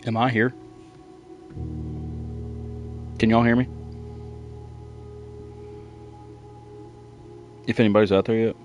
Am I here? Can y'all hear me? If anybody's out there yet?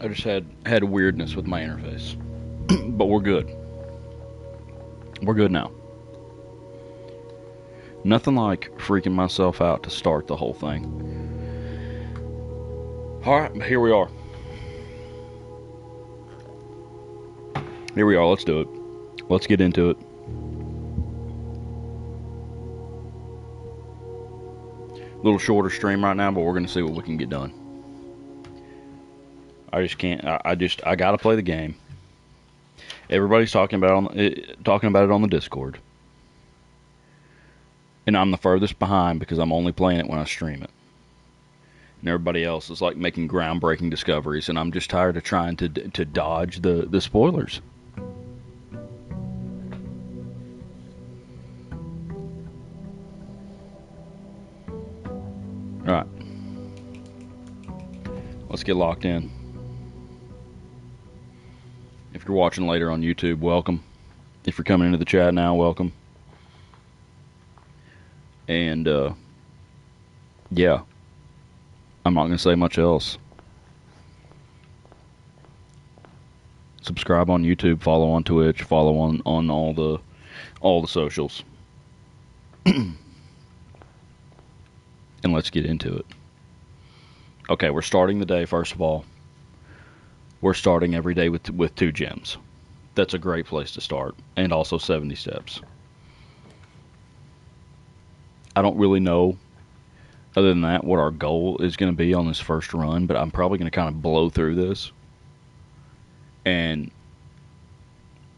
I just had weirdness with my interface. But we're good. We're good now. Nothing like freaking myself out to start the whole thing. Alright, here we are. Here we are, let's do it. Let's get into it. A little shorter stream right now, but we're going to see what we can get done. I just can't. I gotta play the game. Everybody's talking about it on the Discord, and I'm the furthest behind because I'm only playing it when I stream it. And everybody else is like making groundbreaking discoveries, and I'm just tired of trying to dodge the spoilers. All right, let's get locked in. If you're watching later on YouTube, welcome. If you're coming into the chat now, welcome. And, yeah. I'm not going to say much else. Subscribe on YouTube, follow on Twitch, follow on all the socials. And let's get into it. Okay, we're starting the day, first of all. We're starting every day with 2 gems. That's a great place to start. And also 70 steps. I don't really know, other than that, what our goal is going to be on this first run, but I'm probably going to kind of blow through this and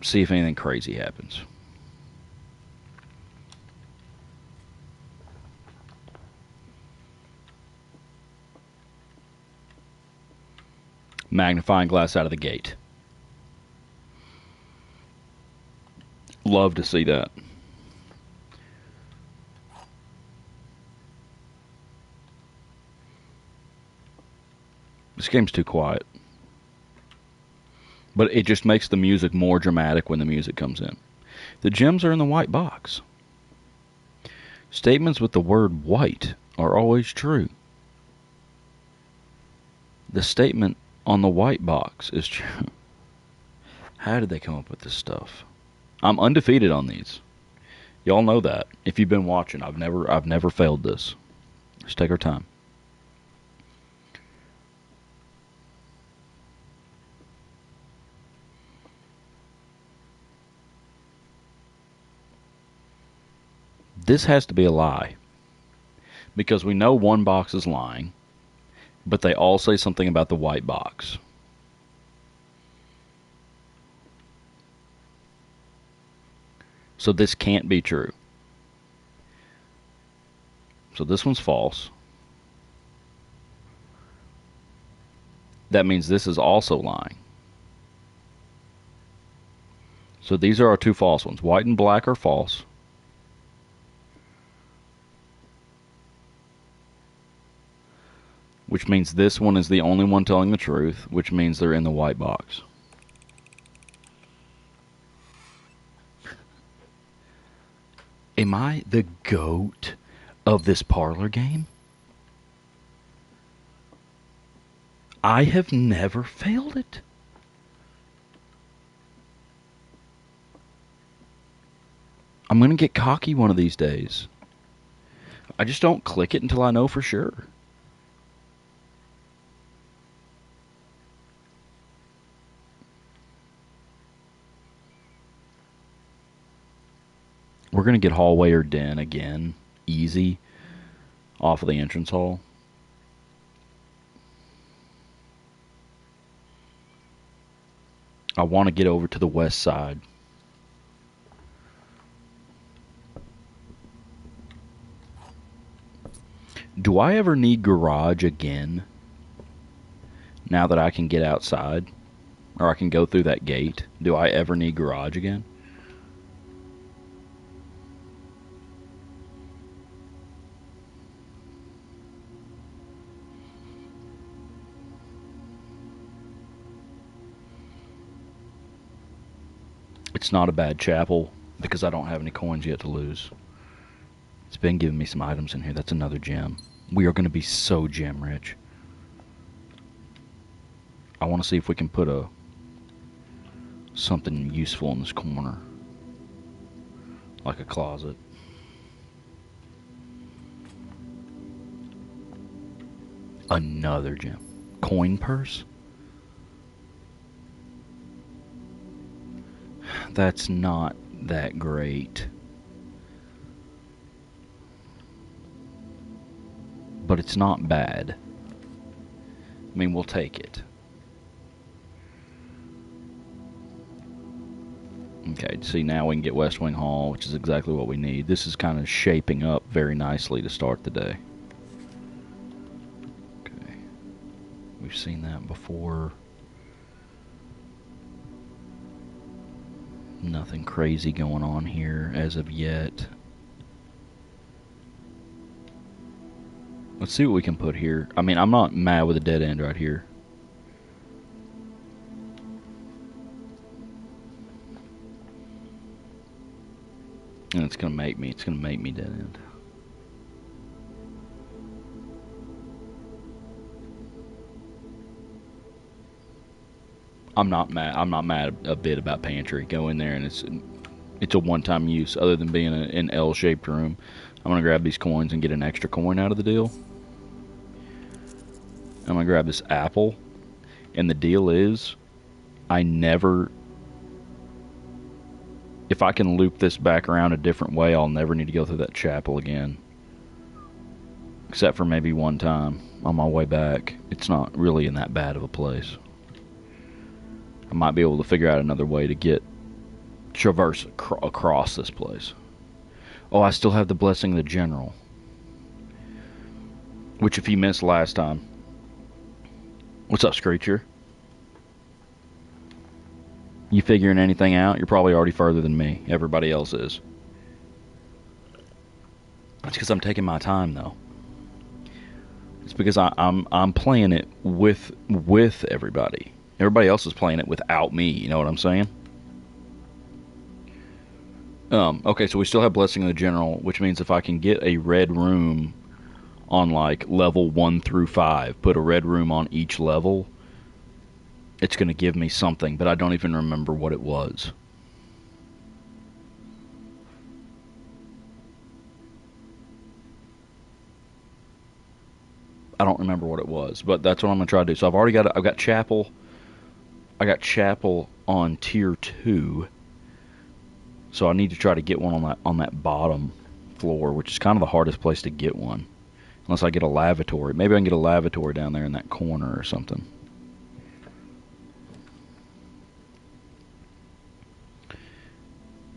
see if anything crazy happens. Magnifying glass out of the gate. Love to see that. This game's too quiet. But it just makes the music more dramatic when the music comes in. The gems are in the white box. Statements with the word white are always true. The statement on the white box is true. How did they come up with this stuff? I'm undefeated on these. Y'all know that. If you've been watching, I've never failed this. Let's take our time. This has to be a lie. Because we know one box is lying, but they all say something about the white box. So this can't be true. So this one's false. That means this is also lying. So these are our 2 false ones. White and black are false. Which means this one is the only one telling the truth, which means they're in the white box. Am I the GOAT of this parlor game? I have never failed it. I'm going to get cocky one of these days. I just don't click it until I know for sure. We're going to get hallway or den again. Easy. Off of the entrance hall. I want to get over to the west side. Do I ever need garage again? Now that I can get outside? Or I can go through that gate? Do I ever need garage again? It's not a bad chapel because I don't have any coins yet to lose. It's been giving me some items in here. That's another gem. We are going to be so gem rich. I want to see if we can put something useful in this corner. Like a closet. Another gem. Coin purse? That's not that great. But it's not bad. I mean, we'll take it. Okay, see, now we can get West Wing Hall, which is exactly what we need. This is kind of shaping up very nicely to start the day. Okay. We've seen that before. Nothing crazy going on here as of yet. Let's see what we can put here. I mean, I'm not mad with a dead end right here. And it's gonna make me dead end. I'm not mad a bit about pantry. Go in there and it's a one-time use. Other than being an L-shaped room, I'm gonna grab these coins and get an extra coin out of the deal. I'm gonna grab this apple, and the deal is, if I can loop this back around a different way, I'll never need to go through that chapel again. Except for maybe one time on my way back. It's not really in that bad of a place. I might be able to figure out another way to traverse across this place. Oh, I still have the Blessing of the General. Which, if you missed last time... What's up, Screecher? You figuring anything out? You're probably already further than me. Everybody else is. It's because I'm taking my time, though. It's because I'm playing it with everybody. Everybody else is playing it without me. You know what I'm saying? Okay, so we still have Blessing of the General, which means if I can get a red room on like level 1 through 5, put a red room on each level, it's going to give me something, but I don't even remember what it was. I don't remember what it was, but that's what I'm going to try to do. So I've got Chapel. I got Chapel on tier 2. So I need to try to get one on that bottom floor, which is kind of the hardest place to get one. Unless I get a lavatory. Maybe I can get a lavatory down there in that corner or something.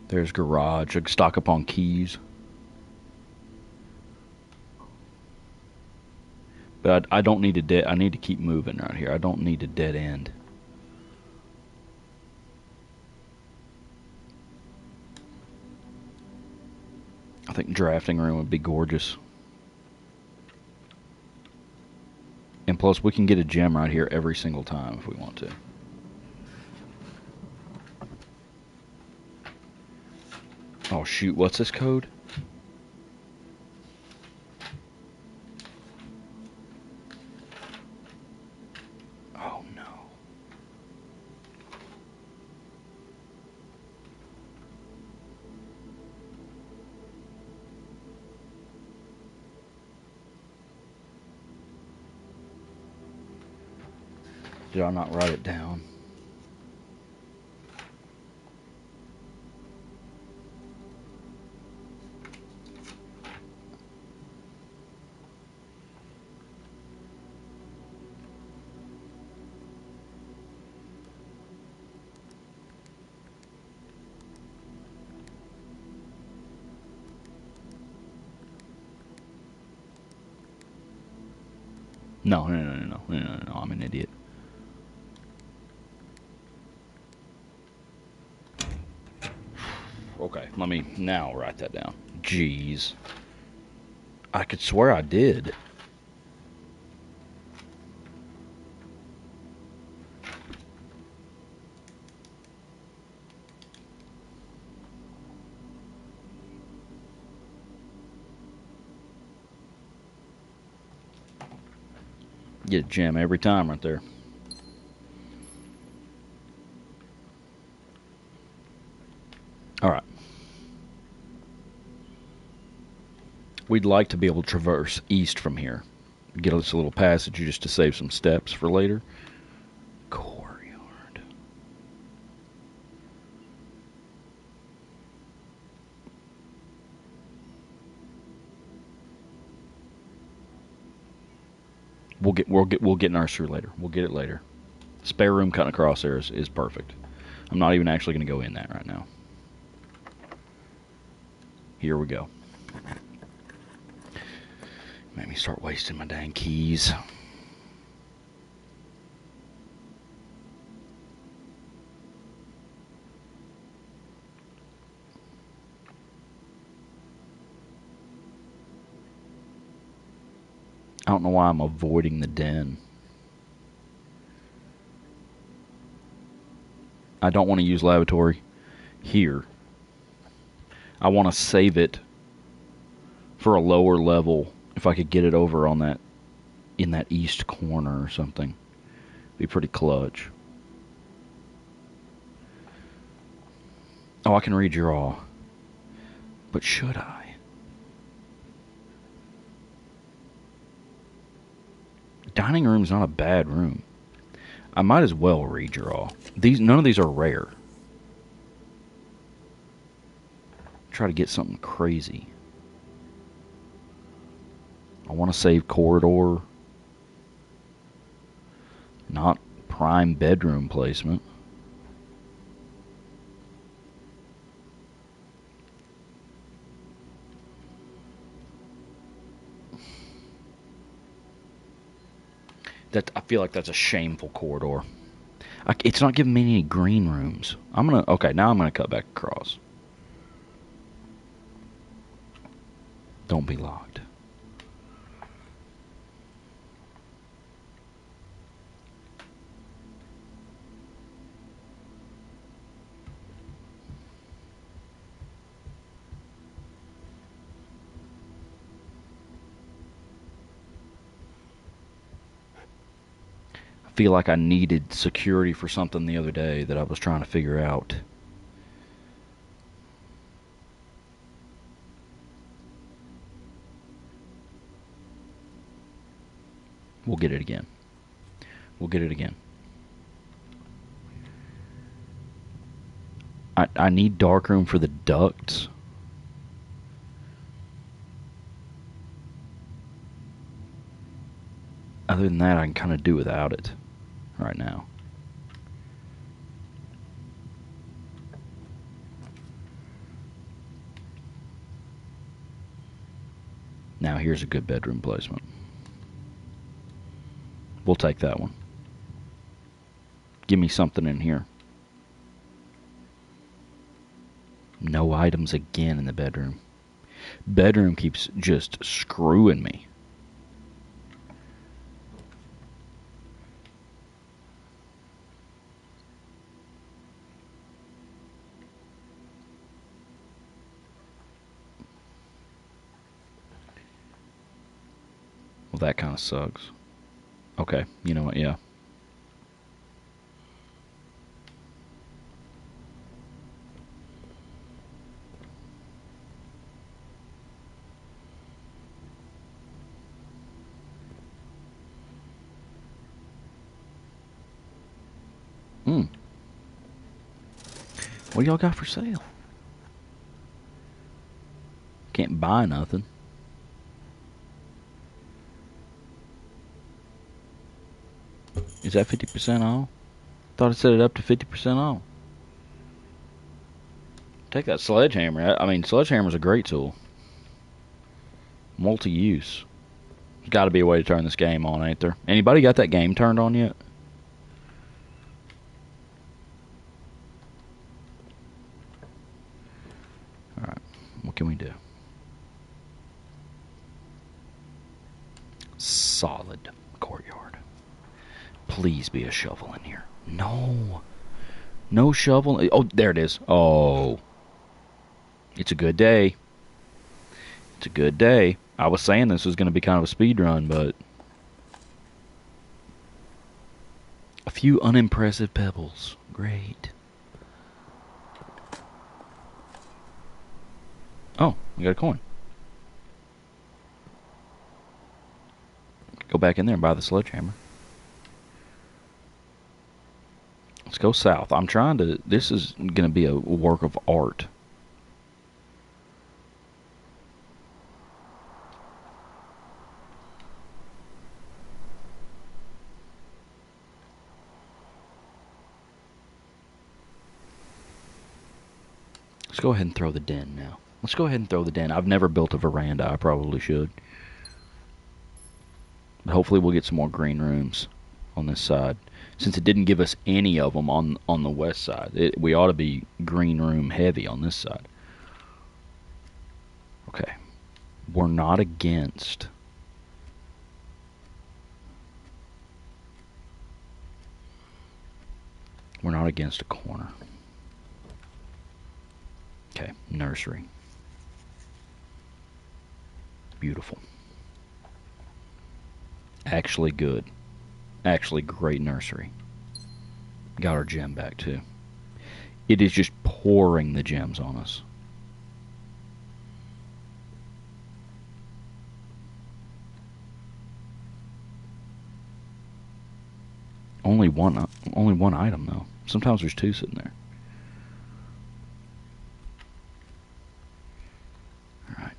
There's garage. I can stock up on keys. But I don't need I need to keep moving right here. I don't need a dead end. I think drafting room would be gorgeous. And plus, we can get a gem right here every single time if we want to. Oh shoot, what's this code? Oh no. Did I not write it down? No, no, no, no, no, no, no, no. I'm an idiot. Okay, let me now write that down. Jeez. I could swear I did. Get a gem every time right there. Alright. We'd like to be able to traverse east from here. Get us a little passage just to save some steps for later. Courtyard. We'll get nursery later. We'll get it later. Spare room cutting across there is perfect. I'm not even actually going to go in that right now. Here we go. Made me start wasting my dang keys. I don't know why I'm avoiding the den. I don't want to use lavatory here. I want to save it for a lower level. If I could get it over on that, in that east corner or something, be pretty clutch. Oh, I can redraw. But should I? Dining room's not a bad room. I might as well redraw. None of these are rare. Try to get something crazy. I want to save corridor. Not prime bedroom placement. I feel like that's a shameful corridor. It's not giving me any green rooms. Okay, now I'm gonna cut back across. Don't be locked. I feel like I needed security for something the other day that I was trying to figure out. We'll get it again. We'll get it again. I need darkroom for the ducts. Other than that, I can kind of do without it right now. Now here's a good bedroom placement. We'll take that one. Give me something in here. No items again in the bedroom. Bedroom keeps just screwing me. Well, that kind of sucks. Okay, you know what? Yeah. What do y'all got for sale? Can't buy nothing. Is that 50% off? Thought it set it up to 50% off. Take that sledgehammer. I mean, sledgehammer's a great tool. Multi-use. There's got to be a way to turn this game on, ain't there? Anybody got that game turned on yet? Alright, what can we do? Solid courtyard. Please be a shovel in here. No. No shovel. Oh, there it is. Oh. It's a good day. It's a good day. I was saying this was going to be kind of a speed run, but a few unimpressive pebbles. Great. Oh, we got a coin. Go back in there and buy the sledgehammer. Let's go south. I'm trying to... This is going to be a work of art. Let's go ahead and throw the den now. Let's go ahead and throw the den. I've never built a veranda. I probably should. But hopefully we'll get some more green rooms on this side. Since it didn't give us any of them on the west side. We ought to be green room heavy on this side. Okay. We're not against... We're not against a corner. Okay, nursery. Beautiful. Actually good. Actually great nursery. Got our gem back too. It is just pouring the gems on us. Only one item though. Sometimes there's two sitting there. Alright.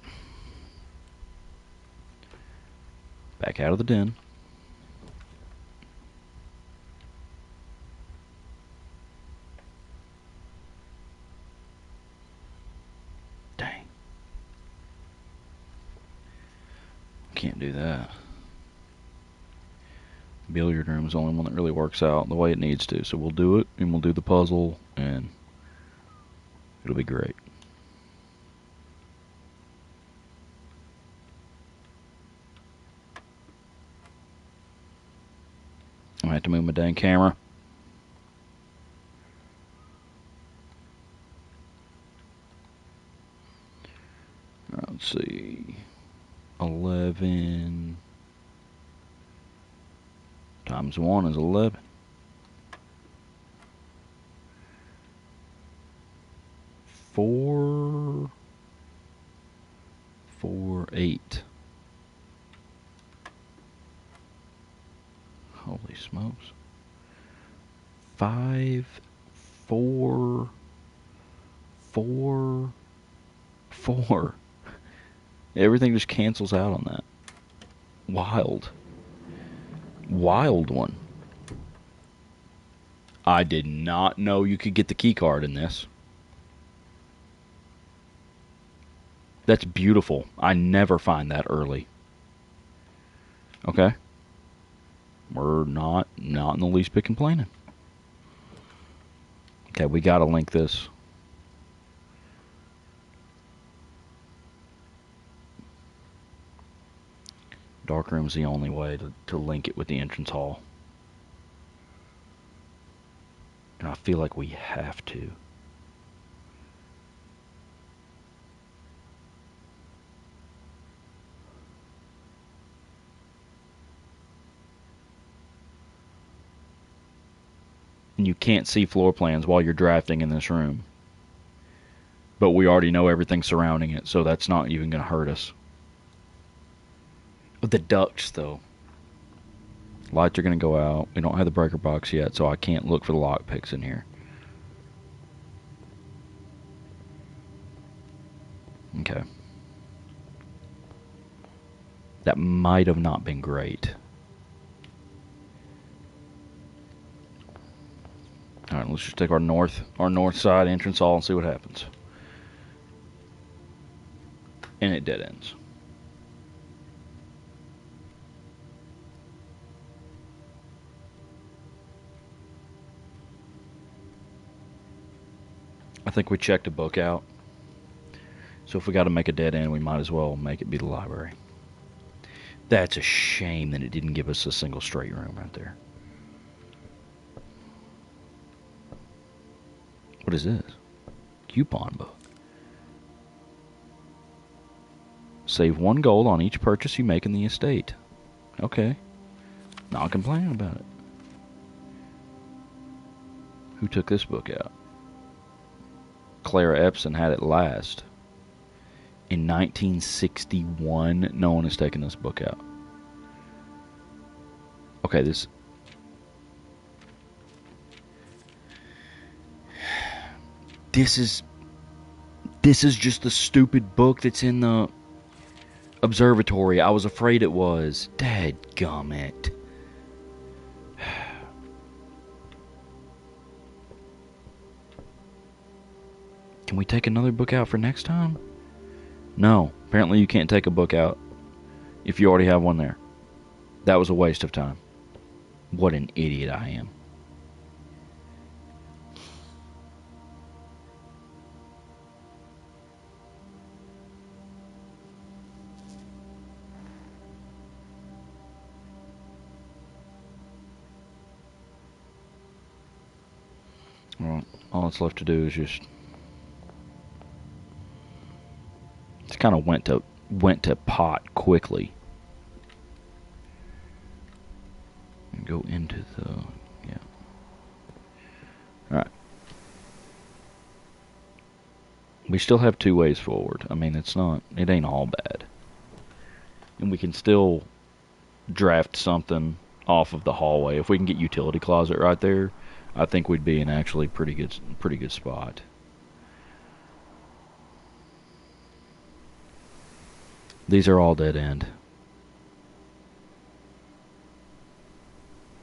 Back out of the den. Dang. Can't do that. Billiard room is the only one that really works out the way it needs to. So we'll do it, and we'll do the puzzle, and it'll be great. I have to move my dang camera. Let's see. 11 times 1 is 11. 4, 4, 8. Holy smokes. 5, 4, 4, 4. Everything just cancels out on that. Wild. Wild one. I did not know you could get the key card in this. That's beautiful. I never find that early. Okay. We're not in the least bit complaining. Okay, we gotta link this. Darkroom's the only way to link it with the entrance hall. And I feel like we have to. And you can't see floor plans while you're drafting in this room. But we already know everything surrounding it, so that's not even going to hurt us. The ducts, though. Lights are going to go out. We don't have the breaker box yet, so I can't look for the lockpicks in here. Okay. That might have not been great. Alright, let's just take our north side entrance hall and see what happens. And it dead ends. I think we checked a book out. So if we got to make a dead end, we might as well make it be the library. That's a shame that it didn't give us a single straight room right there. What is this? Coupon book. Save 1 gold on each purchase you make in the estate. Okay. Not complaining about it. Who took this book out? Clara Epson had it last. In 1961, no one has taken this book out. Okay, this is just the stupid book that's in the observatory. I was afraid it was. Dadgummit. Can we take another book out for next time? No. Apparently you can't take a book out if you already have one there. That was a waste of time. What an idiot I am. Well, all that's left to do is just kind of went to pot quickly. And go into the yeah. All right. We still have 2 ways forward. I mean, it ain't all bad. And we can still draft something off of the hallway. If we can get utility closet right there, I think we'd be in actually pretty good spot. These are all dead end.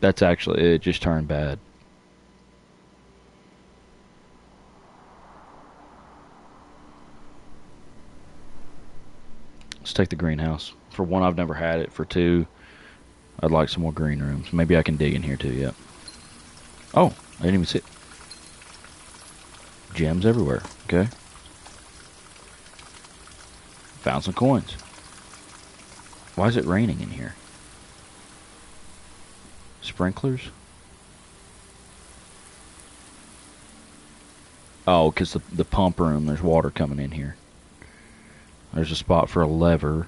That's actually, it just turned bad. Let's take the greenhouse. For 1, I've never had it. For 2, I'd like some more green rooms. Maybe I can dig in here too, yep. Oh, I didn't even see it. Gems everywhere, okay. Found some coins. Why is it raining in here? Sprinklers? Oh, because the pump room, there's water coming in here. There's a spot for a lever.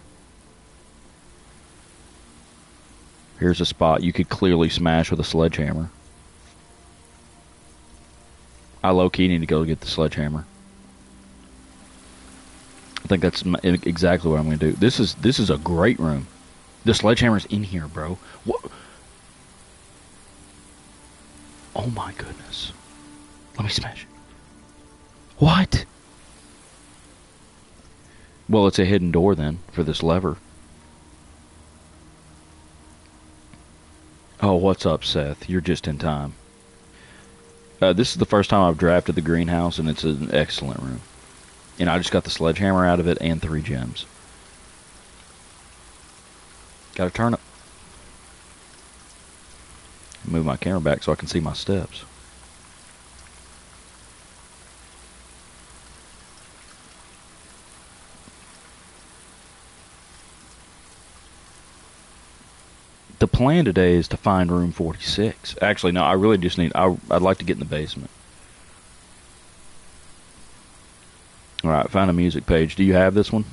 Here's a spot you could clearly smash with a sledgehammer. I low-key need to go get the sledgehammer. I think that's exactly what I'm going to do. This is a great room. The sledgehammer's in here, bro. What? Oh my goodness. Let me smash it. What? Well, it's a hidden door then for this lever. Oh, what's up, Seth? You're just in time. This is the first time I've drafted the greenhouse, and it's an excellent room. And I just got the sledgehammer out of it and 3 gems. Got a turnip. Move my camera back so I can see my steps. The plan today is to find room 46. Actually, no, I really just need... I'd like to get in the basement. Alright, find a music page. Do you have this one?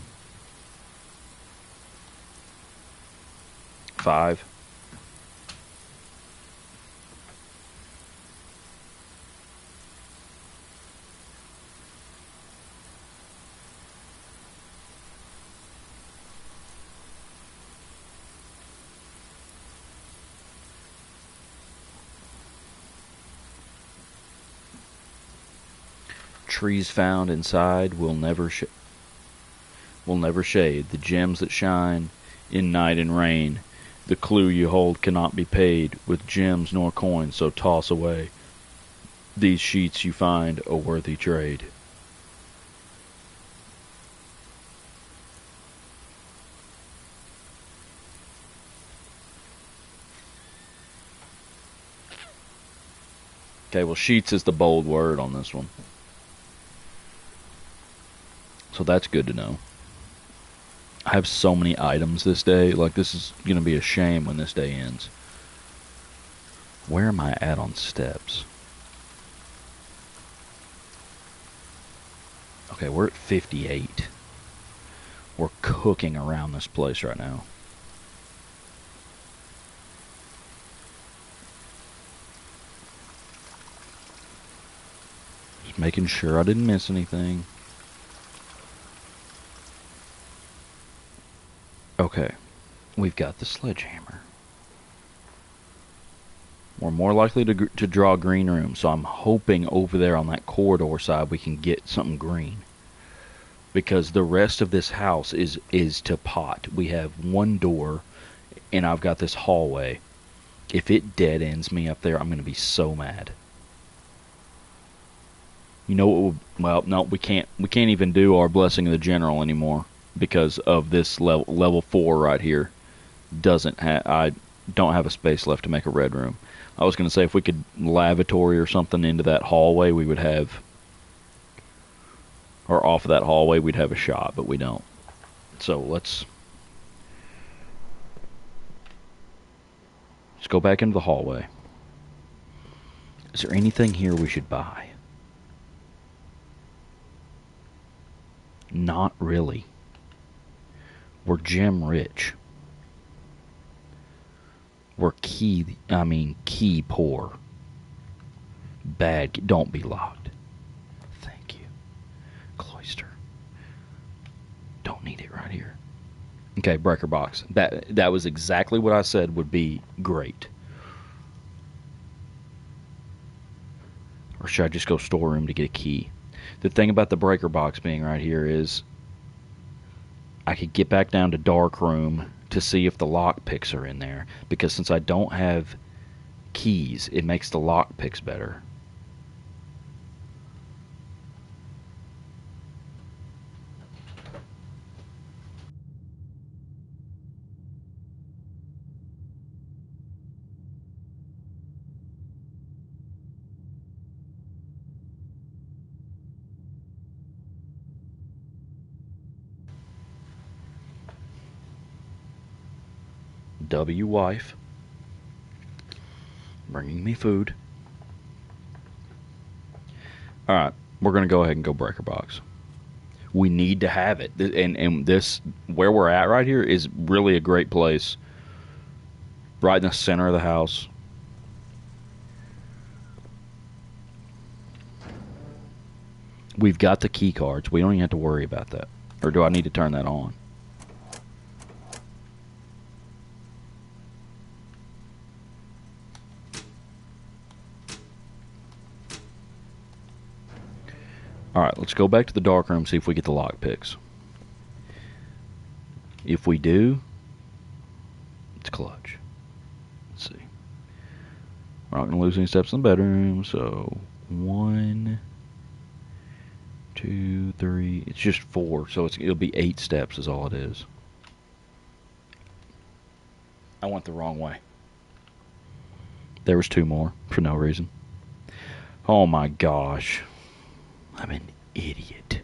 5. Trees found inside will never will never shade. The gems that shine in night and rain. The clue you hold cannot be paid with gems nor coins, so toss away these sheets you find a worthy trade. Okay, well, sheets is the bold word on this one. So that's good to know. I have so many items this day. Like, this is going to be a shame when this day ends. Where am I at on steps? Okay, we're at 58. We're cooking around this place right now. Just making sure I didn't miss anything. Okay, we've got the sledgehammer. We're more likely to draw green room, so I'm hoping over there on that corridor side we can get something green. Because the rest of this house is to pot. We have one door, and I've got this hallway. If it dead ends me up there, I'm going to be so mad. You know what? Well, no, we can't even do our Blessing of the General anymore because of this level 4 right here. I don't have a space left to make a red room. I was going to say if we could lavatory or something into that hallway, we would have, or off of that hallway, we'd have a shot, but we don't. So let's go back into the hallway. Is there anything here we should buy? Not really. We're gem rich. We're key poor. Bad, don't be locked. Thank you. Cloister. Don't need it right here. Okay, breaker box. That was exactly what I said would be great. Or should I just go storeroom to get a key? The thing about the breaker box being right here is I could get back down to dark room to see if the lock picks are in there, because since I don't have keys, it makes the lock picks better. W wife bringing me food. Alright, we're going to go ahead and go breaker box. We need to have it. And this, where we're at right here, is really a great place. Right in the center of the house. We've got the key cards. We don't even have to worry about that. Or do I need to turn that on? Alright, let's go back to the dark room, see if we get the lock picks. If we do, it's clutch. Let's see. We're not going to lose any steps in the bedroom, so 1, 2, 3. It's just 4, so it'll be 8 steps is all it is. I went the wrong way. There was 2 more for no reason. Oh my gosh. I'm an idiot.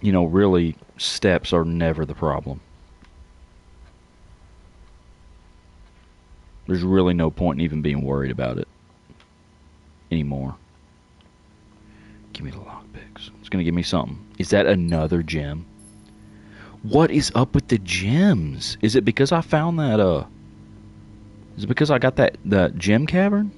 You know, really, steps are never the problem. There's really no point in even being worried about it anymore. Give me the lockpicks. It's going to give me something. Is that another gem? What is up with the gems? Is it because I found that, is it because I got that gem cavern?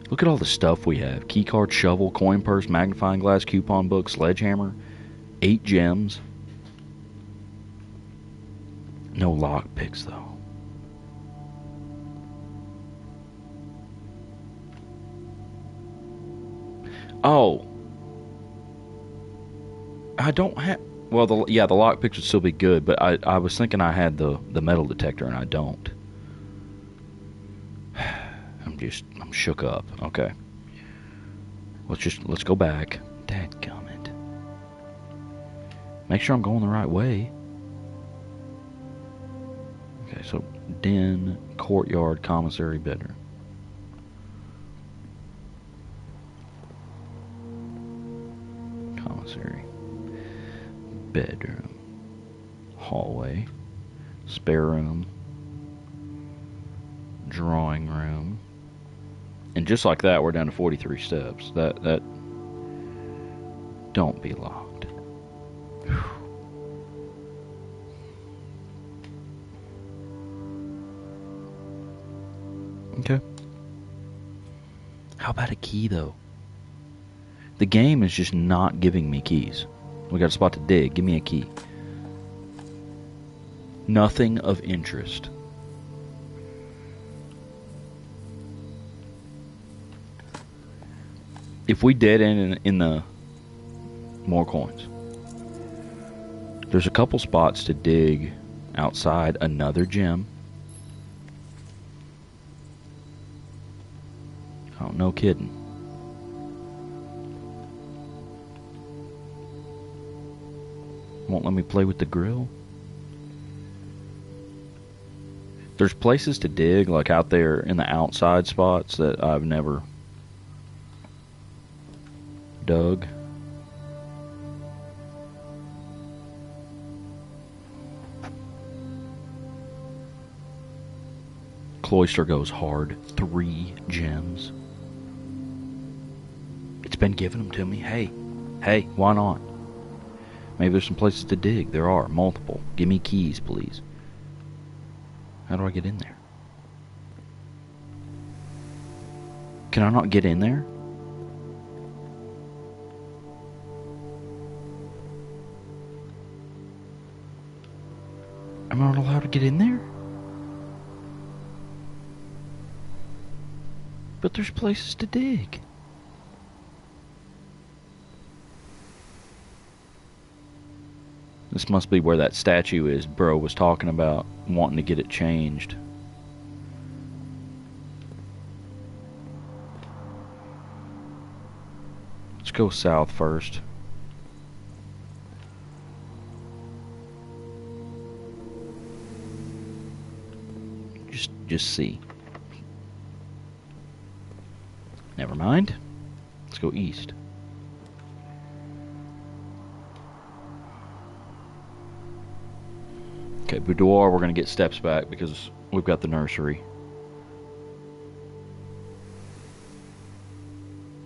Look at all the stuff we have. Keycard, shovel, coin purse, magnifying glass, coupon book, sledgehammer. 8 gems. No lock picks, though. Oh, I don't have. Well, the lockpicks would still be good, but I was thinking I had the metal detector and I don't. I'm shook up. Okay, let's go back. Dadgummit. Make sure I'm going the right way. Okay, so den, courtyard, commissary, bedroom. Commissary, bedroom, hallway, spare room, drawing room. And just like that, we're down to 43 steps. That don't be locked. Whew. Okay. How about a key, though? The game is just not giving me keys. We got a spot to dig. Give me a key. Nothing of interest. If we dead end in the more coins. There's a couple spots to dig outside another gem. Oh, no kidding. Won't let me play with the grill. There's places to dig, like out there in the outside spots that I've never dug. Cloister goes hard. 3 gems. It's been giving them to me. Hey, why not? Maybe there's some places to dig. There are. Multiple. Give me keys, please. How do I get in there? Can I not get in there? Am I not allowed to get in there? But there's places to dig. This must be where that statue is bro was talking about, wanting to get it changed. Let's go south first. Just see. Never mind. Let's go east. Okay, boudoir, we're going to get steps back because we've got the nursery.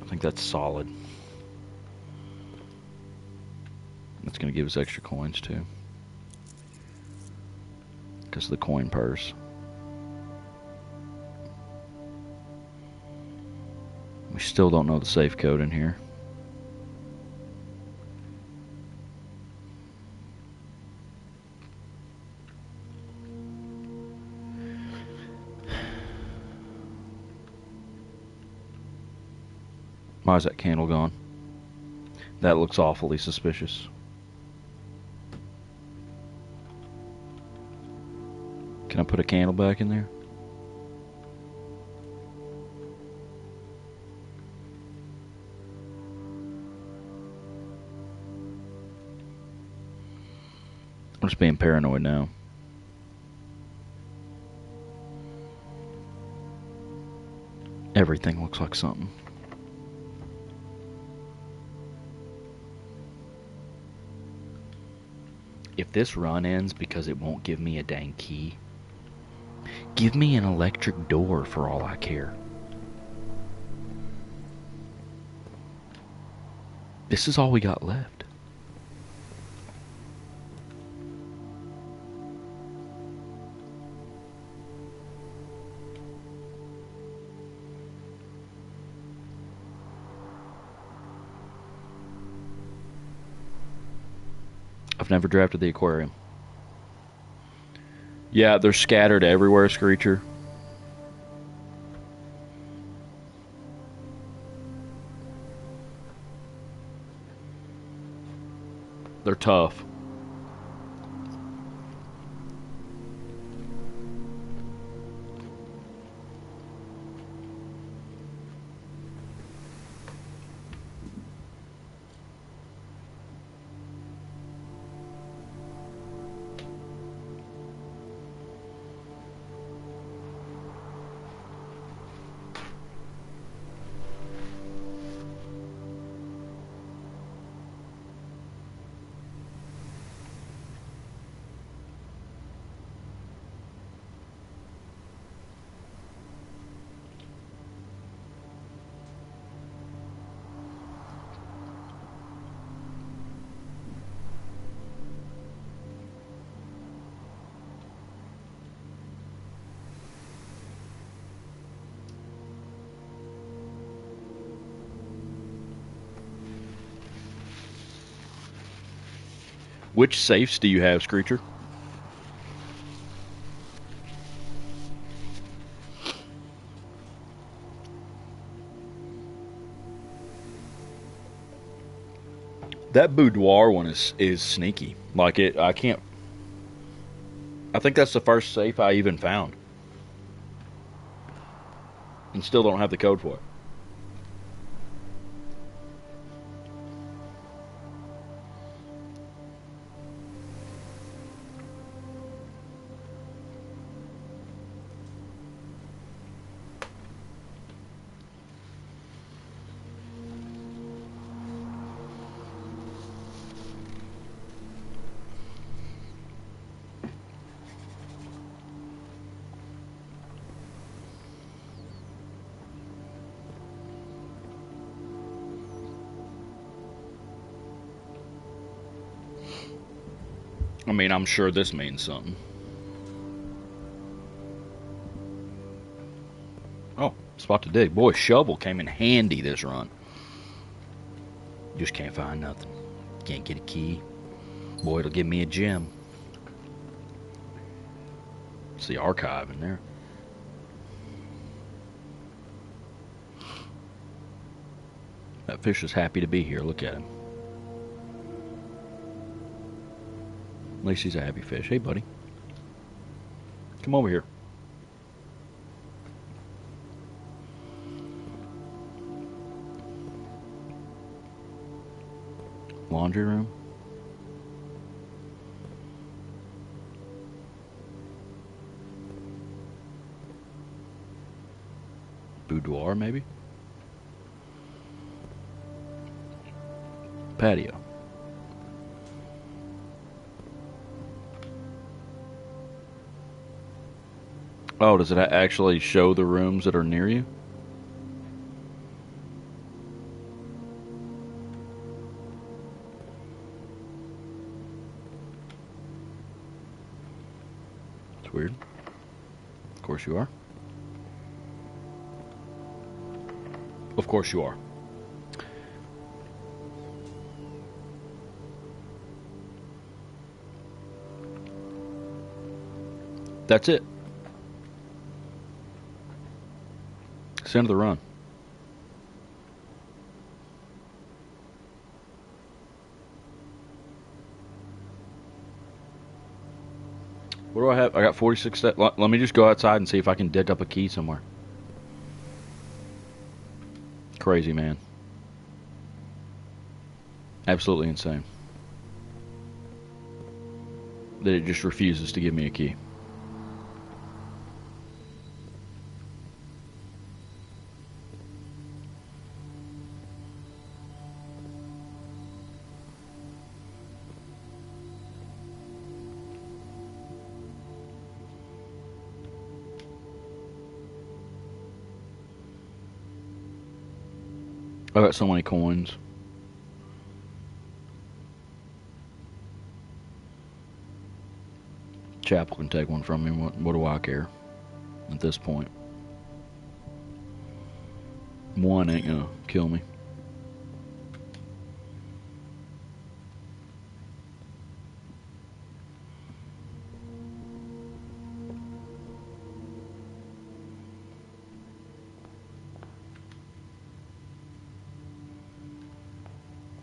I think that's solid. That's going to give us extra coins too. Because of the coin purse. We still don't know the safe code in here. Why is that candle gone? That looks awfully suspicious. Can I put a candle back in there? I'm just being paranoid now. Everything looks like something. If this run ends because it won't give me a dang key, give me an electric door for all I care. This is all we got left. I've never drafted the aquarium. Yeah, they're scattered everywhere, Screecher. They're tough. Which safes do you have, Screecher? That boudoir one is sneaky. Like it, I can't. I think that's the first safe I even found, and still don't have the code for it. I mean, I'm sure this means something. Oh, spot to dig. Boy, shovel came in handy this run. Just can't find nothing. Can't get a key. Boy, it'll give me a gem. It's the archive in there. That fish is happy to be here. Look at him. At least he's a happy fish. Hey, buddy. Come over here. Laundry room. Boudoir, maybe? Patio. Oh, does it actually show the rooms that are near you? It's weird. Of course you are. Of course you are. That's it. It's the end of the run. What do I have? I got 46 steps. Let me just go outside and see if I can dig up a key somewhere. Crazy, man. Absolutely insane. That it just refuses to give me a key. I got so many coins. Chapel can take one from me. What do I care at this point? One ain't gonna kill me.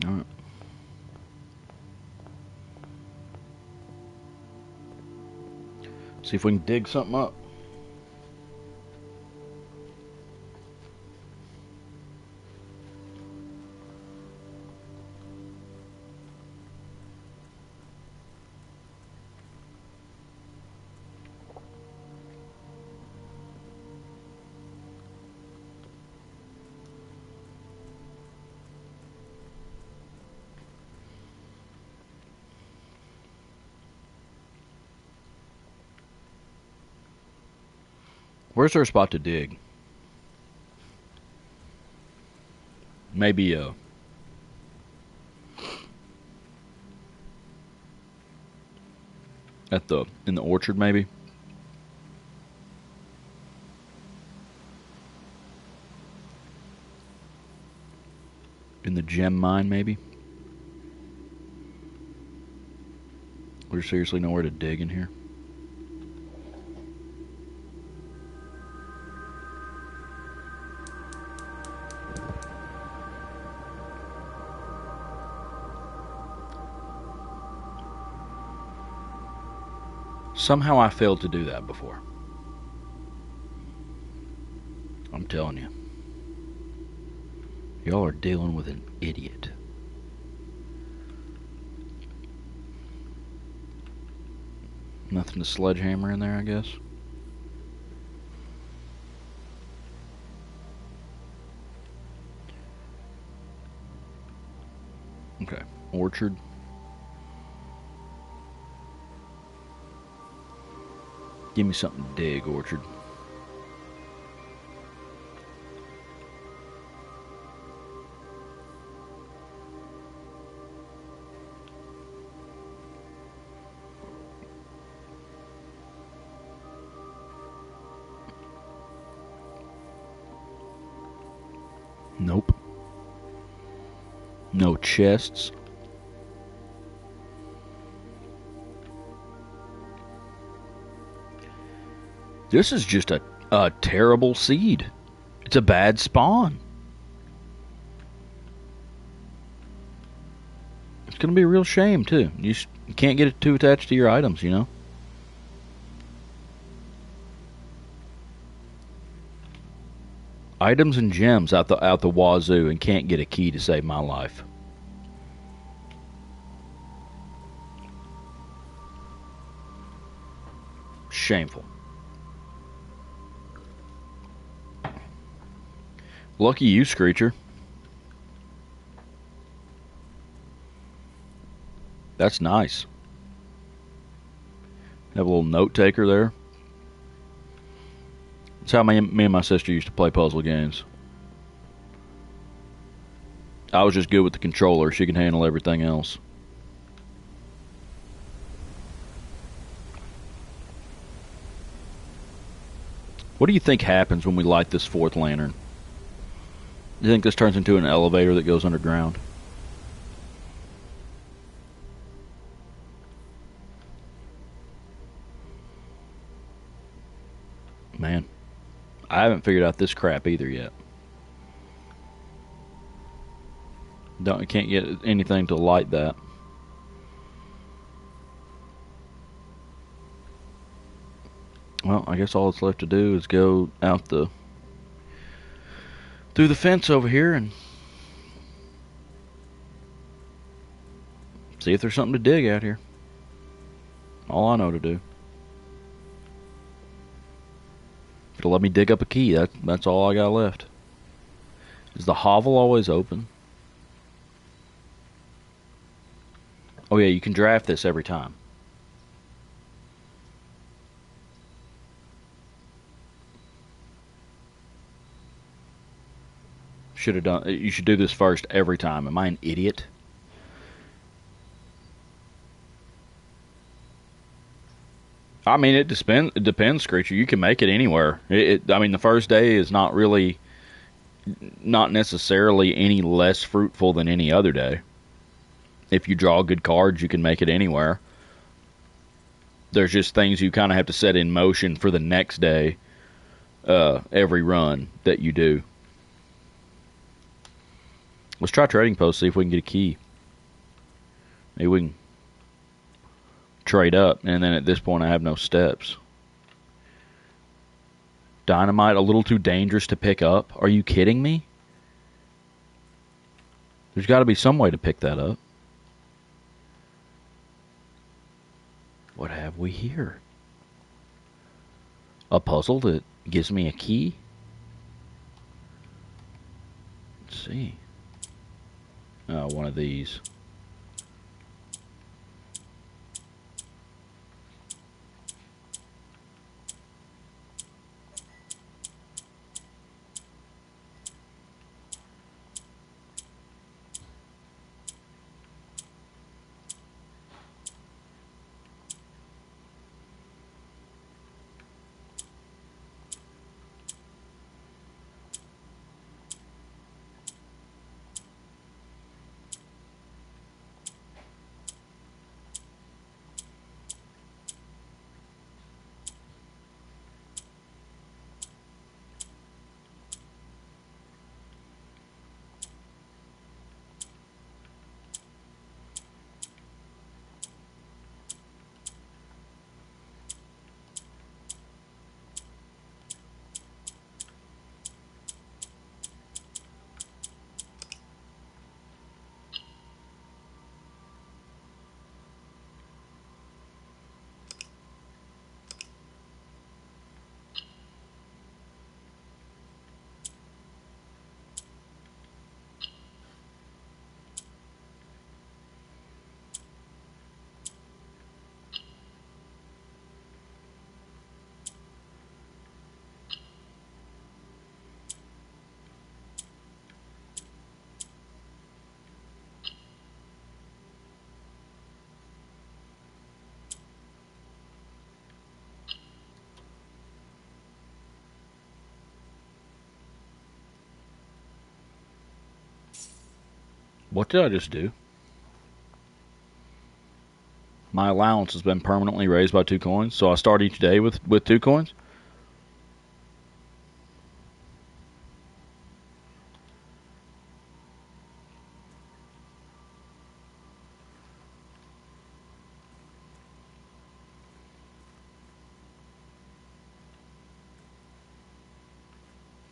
Alright. See if we can dig something up. Where's our spot to dig? Maybe in the orchard, maybe. In the gem mine, maybe. There's seriously nowhere to dig in here. Somehow I failed to do that before. I'm telling you. Y'all are dealing with an idiot. Nothing to sledgehammer in there, I guess. Okay, orchard. Give me something to dig, orchard. Nope. No chests. This is just a terrible seed. It's a bad spawn. It's going to be a real shame, too. You can't get it too attached to your items, you know? Items and gems out the wazoo and can't get a key to save my life. Shameful. Lucky you, Screecher. That's nice. Have a little note taker there. That's how me and my sister used to play puzzle games. I was just good with the controller. She can handle everything else. What do you think happens when we light this fourth lantern? Do you think this turns into an elevator that goes underground? Man, I haven't figured out this crap either yet. Can't get anything to light that. Well, I guess all that's left to do is go out through the fence over here and see if there's something to dig out here. All I know to do. If it'll let me dig up a key, that's all I got left. Is the hovel always open? Oh yeah, you can draft this every time. Should have done. You should do this first every time. Am I an idiot? I mean, it depends, Screecher. You can make it anywhere. I mean, the first day is not necessarily any less fruitful than any other day. If you draw good cards, you can make it anywhere. There's just things you kind of have to set in motion for the next day, every run that you do. Let's try Trading Post, see if we can get a key. Maybe we can trade up, and then at this point I have no steps. Dynamite a little too dangerous to pick up? Are you kidding me? There's got to be some way to pick that up. What have we here? A puzzle that gives me a key? Let's see. One of these. What did I just do? My allowance has been permanently raised by 2 coins, so I start each day with 2 coins?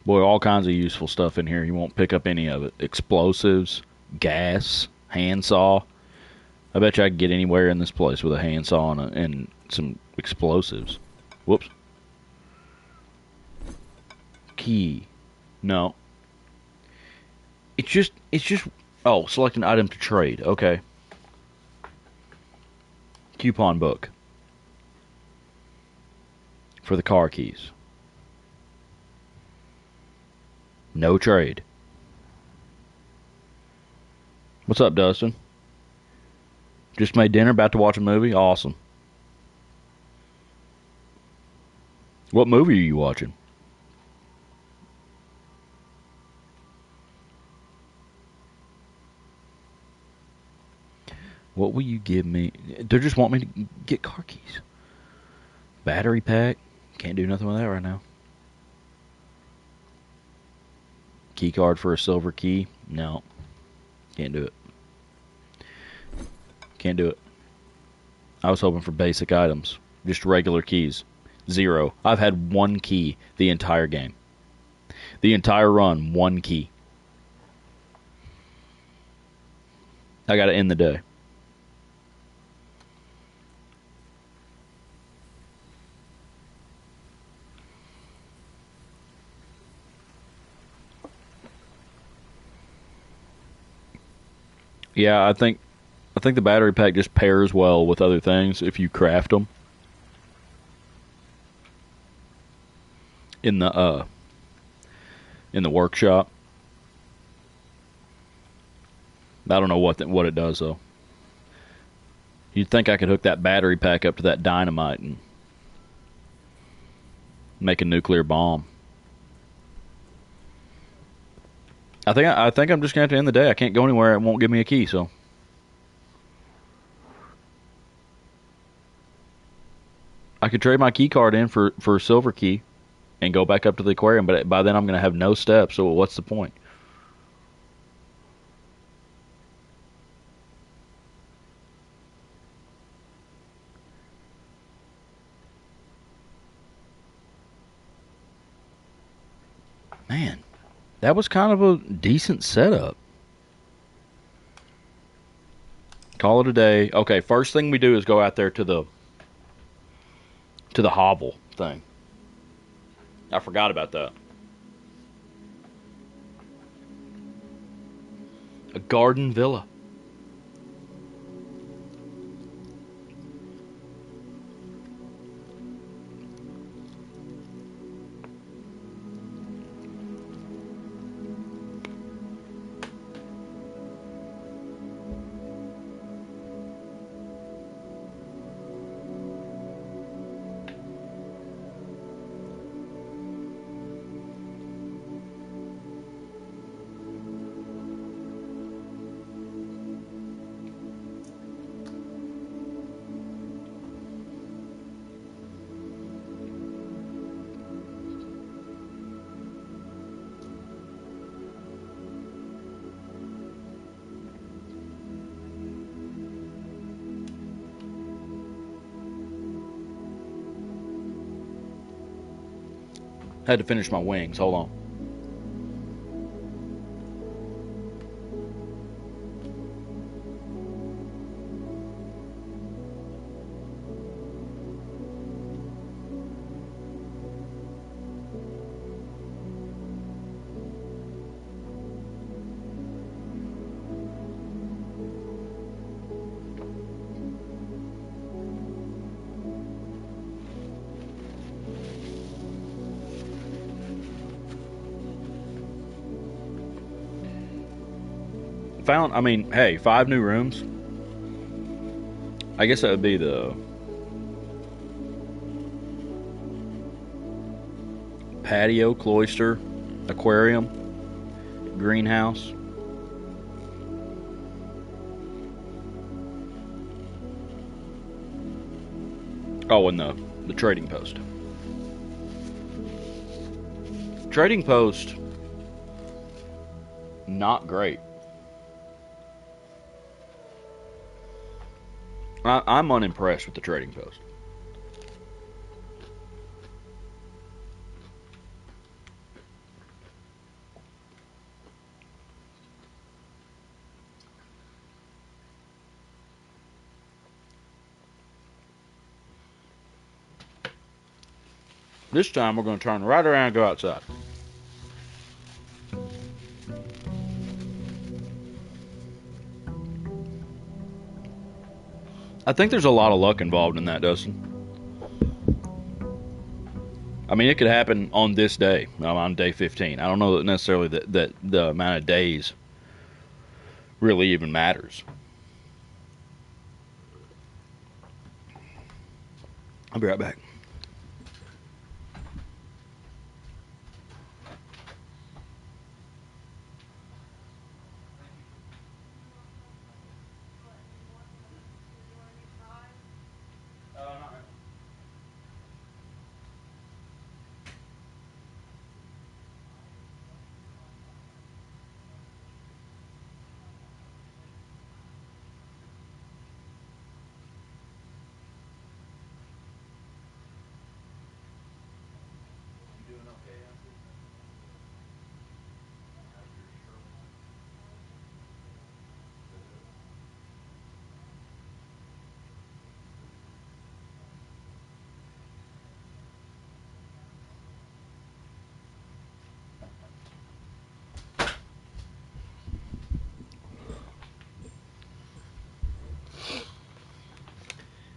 Boy, all kinds of useful stuff in here. You won't pick up any of it. Explosives, gas, handsaw. I bet you I could get anywhere in this place with a handsaw and some explosives. Whoops. Key. No. It's just, oh, select an item to trade. Okay. Coupon book. For the car keys. No trade. What's up, Dustin? Just made dinner, about to watch a movie? Awesome. What movie are you watching? What will you give me? They just want me to get car keys. Battery pack? Can't do nothing with that right now. Key card for a silver key? No. Can't do it. Can't do it. I was hoping for basic items. Just regular keys. 0. I've had 1 key the entire game. The entire run, 1 key. I gotta end the day. Yeah, I think the battery pack just pairs well with other things if you craft them in the workshop. I don't know what it does though. You'd think I could hook that battery pack up to that dynamite and make a nuclear bomb. I think I'm just gonna have to end the day. I can't go anywhere. It won't give me a key. So I could trade my key card in for a silver key and go back up to the aquarium. But by then I'm gonna have no steps. So what's the point? Man, that was kind of a decent setup. Call it a day. Okay, first thing we do is go out there to the hovel thing. I forgot about that. A garden villa. Had to finish my wings. Hold on. I mean, hey, 5 new rooms. I guess that would be the patio, cloister, aquarium, greenhouse. Oh, and the trading post. Trading post, not great. I'm unimpressed with the trading post. This time we're going to turn right around and go outside. I think there's a lot of luck involved in that, Dustin. I mean, it could happen on this day, on day 15. I don't know that necessarily that the amount of days really even matters. I'll be right back.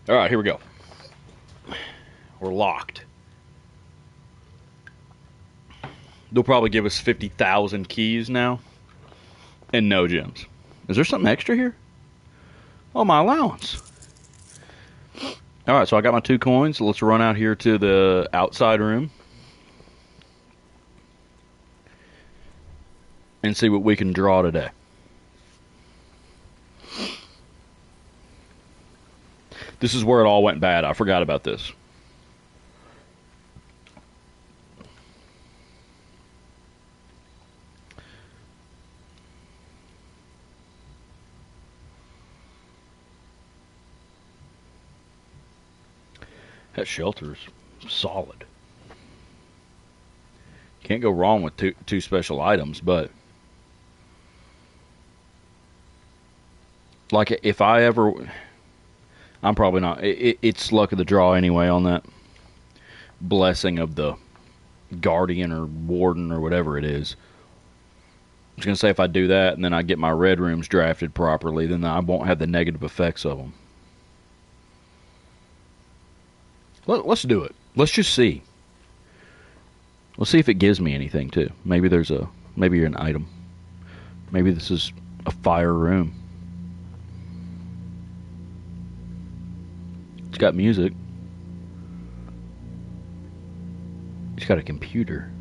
All right, here we go. We're locked. They'll probably give us 50,000 keys now and no gems. Is there something extra here? Oh, my allowance. All right, so I got my 2 coins. Let's run out here to the outside room and see what we can draw today. This is where it all went bad. I forgot about this. That shelter's solid. Can't go wrong with two special items, but like if I ever, I'm probably not. It's luck of the draw anyway on that blessing of the guardian or warden or whatever it is. I was gonna say if I do that and then I get my red rooms drafted properly, then I won't have the negative effects of them. Let's do it. Let's just see. Let's see if it gives me anything too. Maybe maybe an item. Maybe this is a fire room. It's got music. It's got a computer.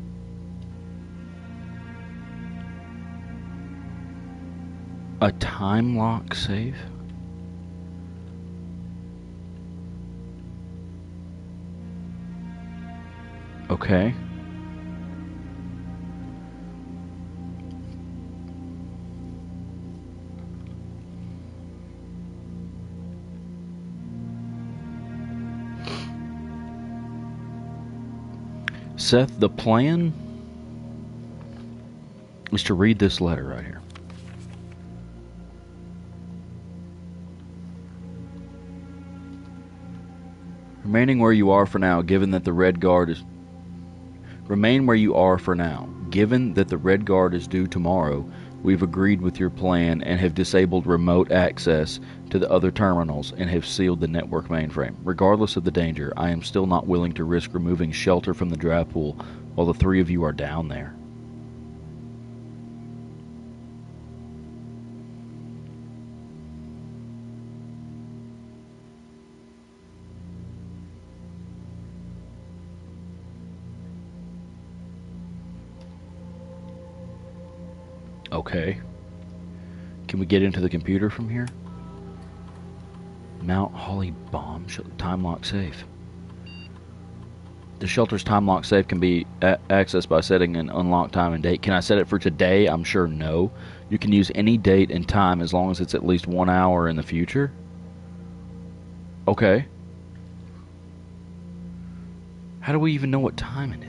A time lock safe? Okay. Seth, the plan is to read this letter right here. Remaining where you are for now, given that the Red Guard is... Remain where you are for now. Given that the Red Guard is due tomorrow, we've agreed with your plan and have disabled remote access to the other terminals and have sealed the network mainframe. Regardless of the danger, I am still not willing to risk removing shelter from the draft pool while the three of you are down there. Okay. Can we get into the computer from here? Mount Holly bomb time lock safe. The shelter's time lock safe can be accessed by setting an unlock time and date. Can I set it for today? I'm sure no. You can use any date and time as long as it's at least 1 hour in the future. Okay. How do we even know what time it is?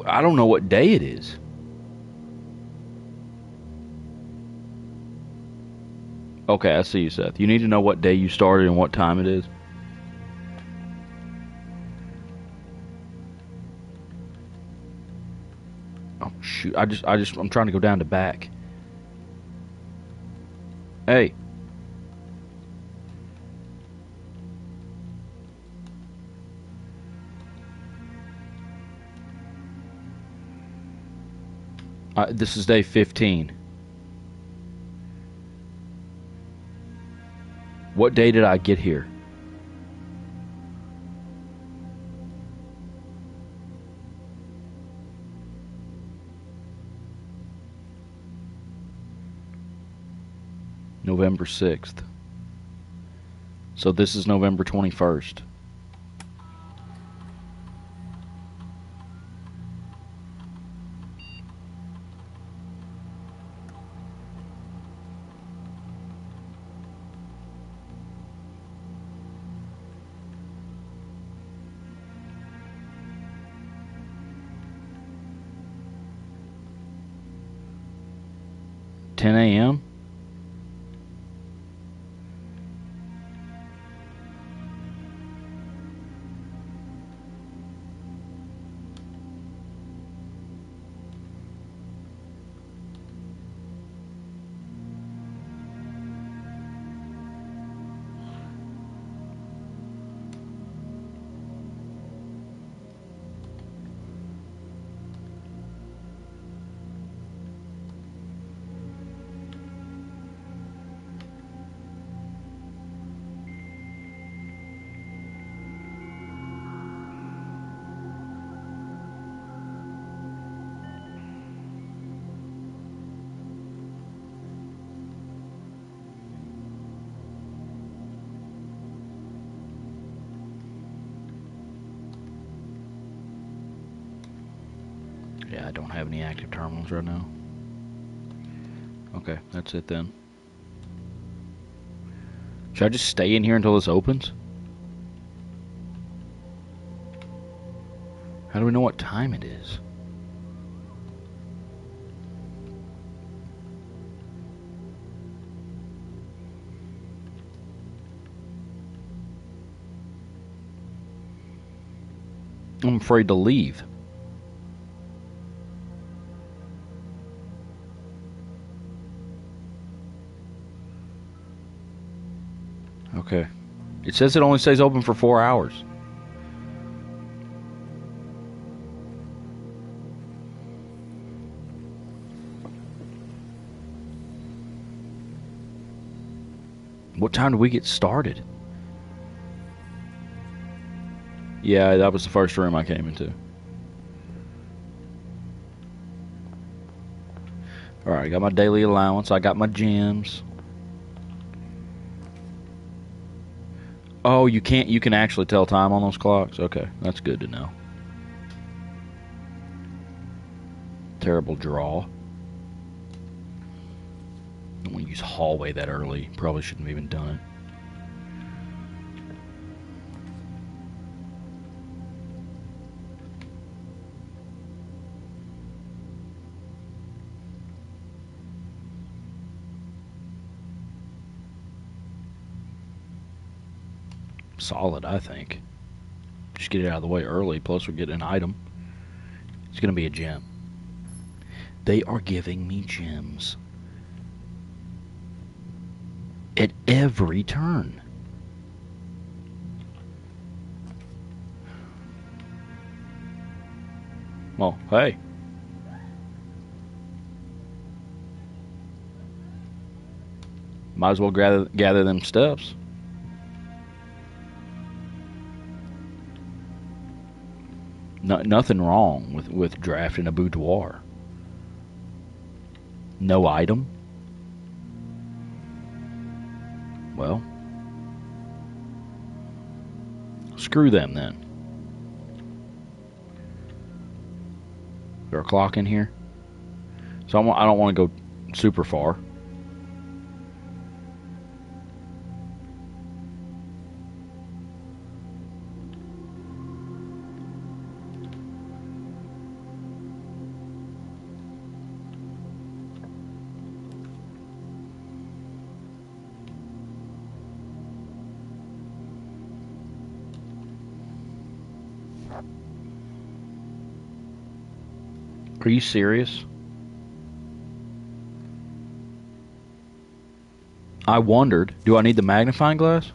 I don't know what day it is. Okay, I see you, Seth. You need to know what day you started and what time it is. Oh shoot! I'm trying to go down to back. Hey. This is day 15. What day did I get here? November 6th. So this is November 21st. $10 a.m. Yeah, I don't have any active terminals right now. Okay, that's it then. Should I just stay in here until this opens? do we know what time it is? I'm afraid to leave. Okay. It says it only stays open for 4 hours. What time did we get started? Yeah, that was the first room I came into. Alright, I got my daily allowance. I got my gems. Oh, you can actually tell time on those clocks? Okay, that's good to know. Terrible draw. Don't want to use hallway that early. Probably shouldn't have even done it. Solid, I think. Just get it out of the way early, plus we're getting an item. It's going to be a gem. They are giving me gems at every turn. Well, hey. Might as well gather them steps. Nothing wrong with drafting a boudoir. No item? Well, screw them then. Is there a clock in here? So I don't want to go super far. Are you serious? I wondered, do I need the magnifying glass?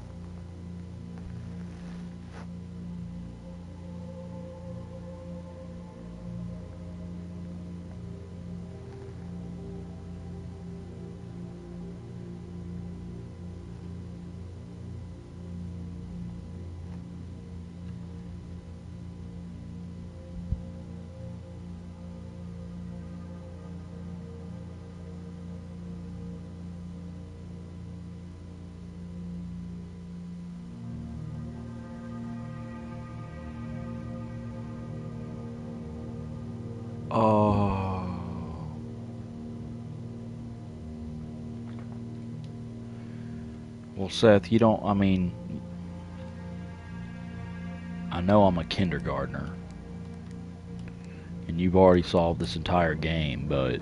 Oh. Well, Seth, you don't, I mean, I know I'm a kindergartner, and you've already solved this entire game, but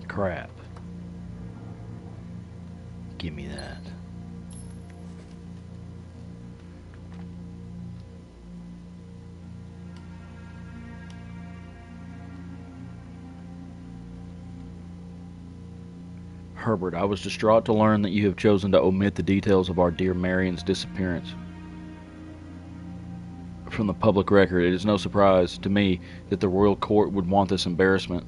crap. Give me that. Herbert, I was distraught to learn that you have chosen to omit the details of our dear Marion's disappearance from the public record. It is no surprise to me that the royal court would want this embarrassment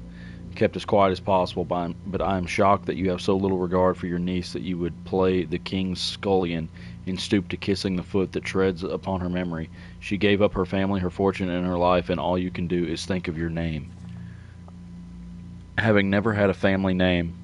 kept as quiet as possible, but I am shocked that you have so little regard for your niece that you would play the king's scullion and stoop to kissing the foot that treads upon her memory. She gave up her family, her fortune, and her life, and all you can do is think of your name. Having never had a family name,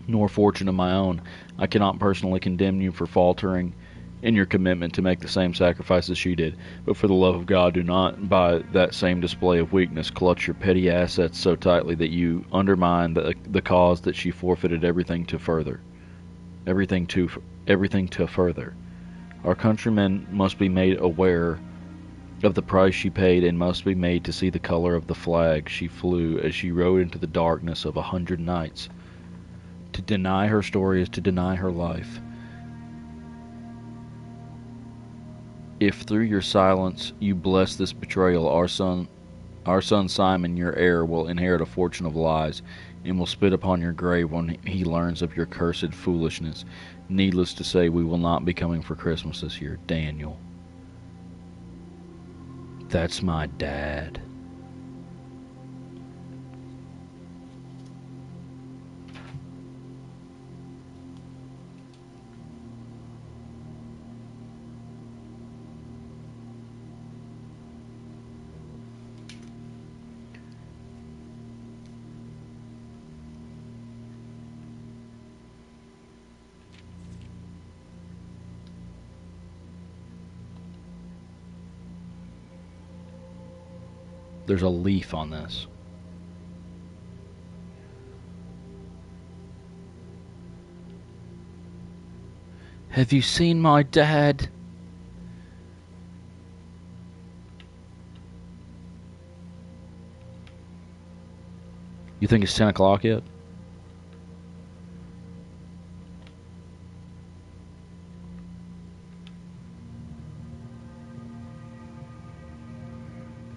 nor fortune of my own, I cannot personally condemn you for faltering in your commitment to make the same sacrifices she did. But for the love of God, do not, by that same display of weakness, clutch your petty assets so tightly that you undermine the cause that she forfeited everything to further. Everything to further. Our countrymen must be made aware of the price she paid and must be made to see the color of the flag she flew as she rode into the darkness of 100 nights. To deny her story is to deny her life. If through your silence you bless this betrayal, our son Simon, your heir, will inherit a fortune of lies, and will spit upon your grave when he learns of your cursed foolishness. Needless to say, we will not be coming for Christmas this year. Daniel. That's my dad. There's a leaf on this. Have you seen my dad? You think it's 10 o'clock yet?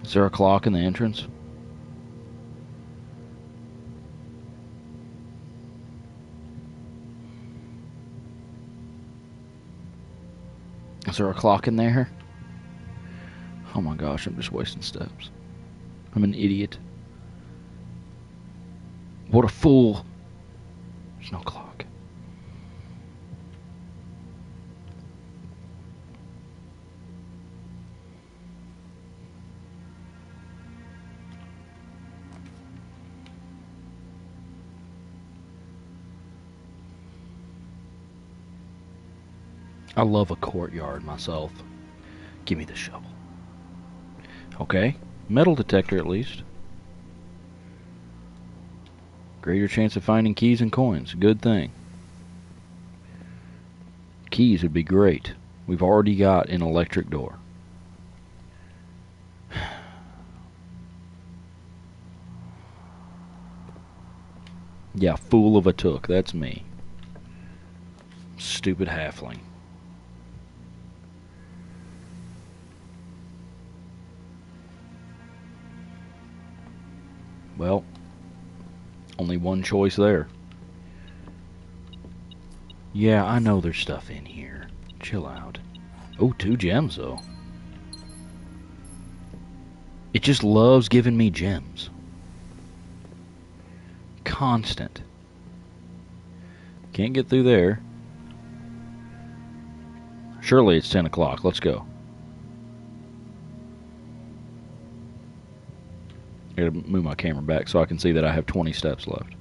Is there a clock in the entrance? Is there a clock in there? Oh my gosh, I'm just wasting steps. I'm an idiot. What a fool. There's no clock. I love a courtyard myself. Give me the shovel. Okay, metal detector at least. Greater chance of finding keys and coins. Good thing. Keys would be great. We've already got an electric door. Yeah, fool of a took. That's me. Stupid halfling. Well, only one choice there. Yeah, I know there's stuff in here. Chill out. Oh, 2 gems, though. It just loves giving me gems. Constant. Can't get through there. Surely it's 10 o'clock. Let's go. I gotta move my camera back so I can see that I have 20 steps left.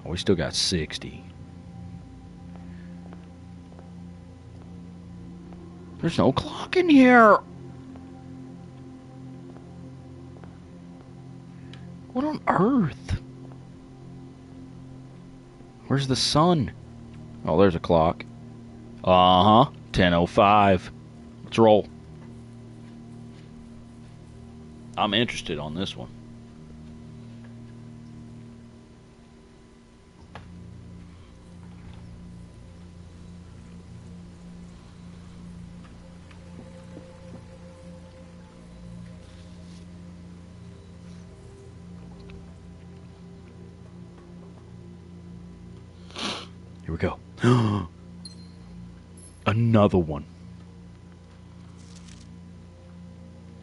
Oh, we still got 60. There's no clock in here. What on earth? Where's the sun? Oh, there's a clock. Uh-huh. 10:05. Let's roll. I'm interested on this one. Here we go. Another one.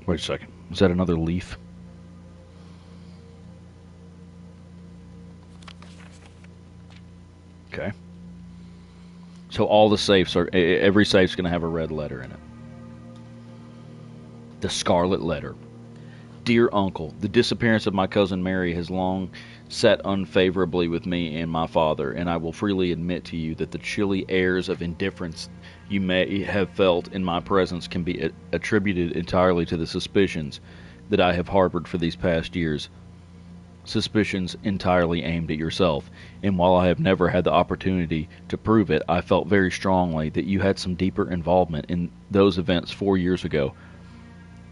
Wait a second. Is that another leaf? Okay. So all the safes are... Every safe's going to have a red letter in it. The Scarlet Letter. Dear Uncle, the disappearance of my cousin Mary has long sat unfavorably with me and my father, and I will freely admit to you that the chilly airs of indifference you may have felt in my presence can be attributed entirely to the suspicions that I have harbored for these past years. suspicions entirely aimed at yourself, and while I have never had the opportunity to prove it, I felt very strongly that you had some deeper involvement in those events 4 years ago.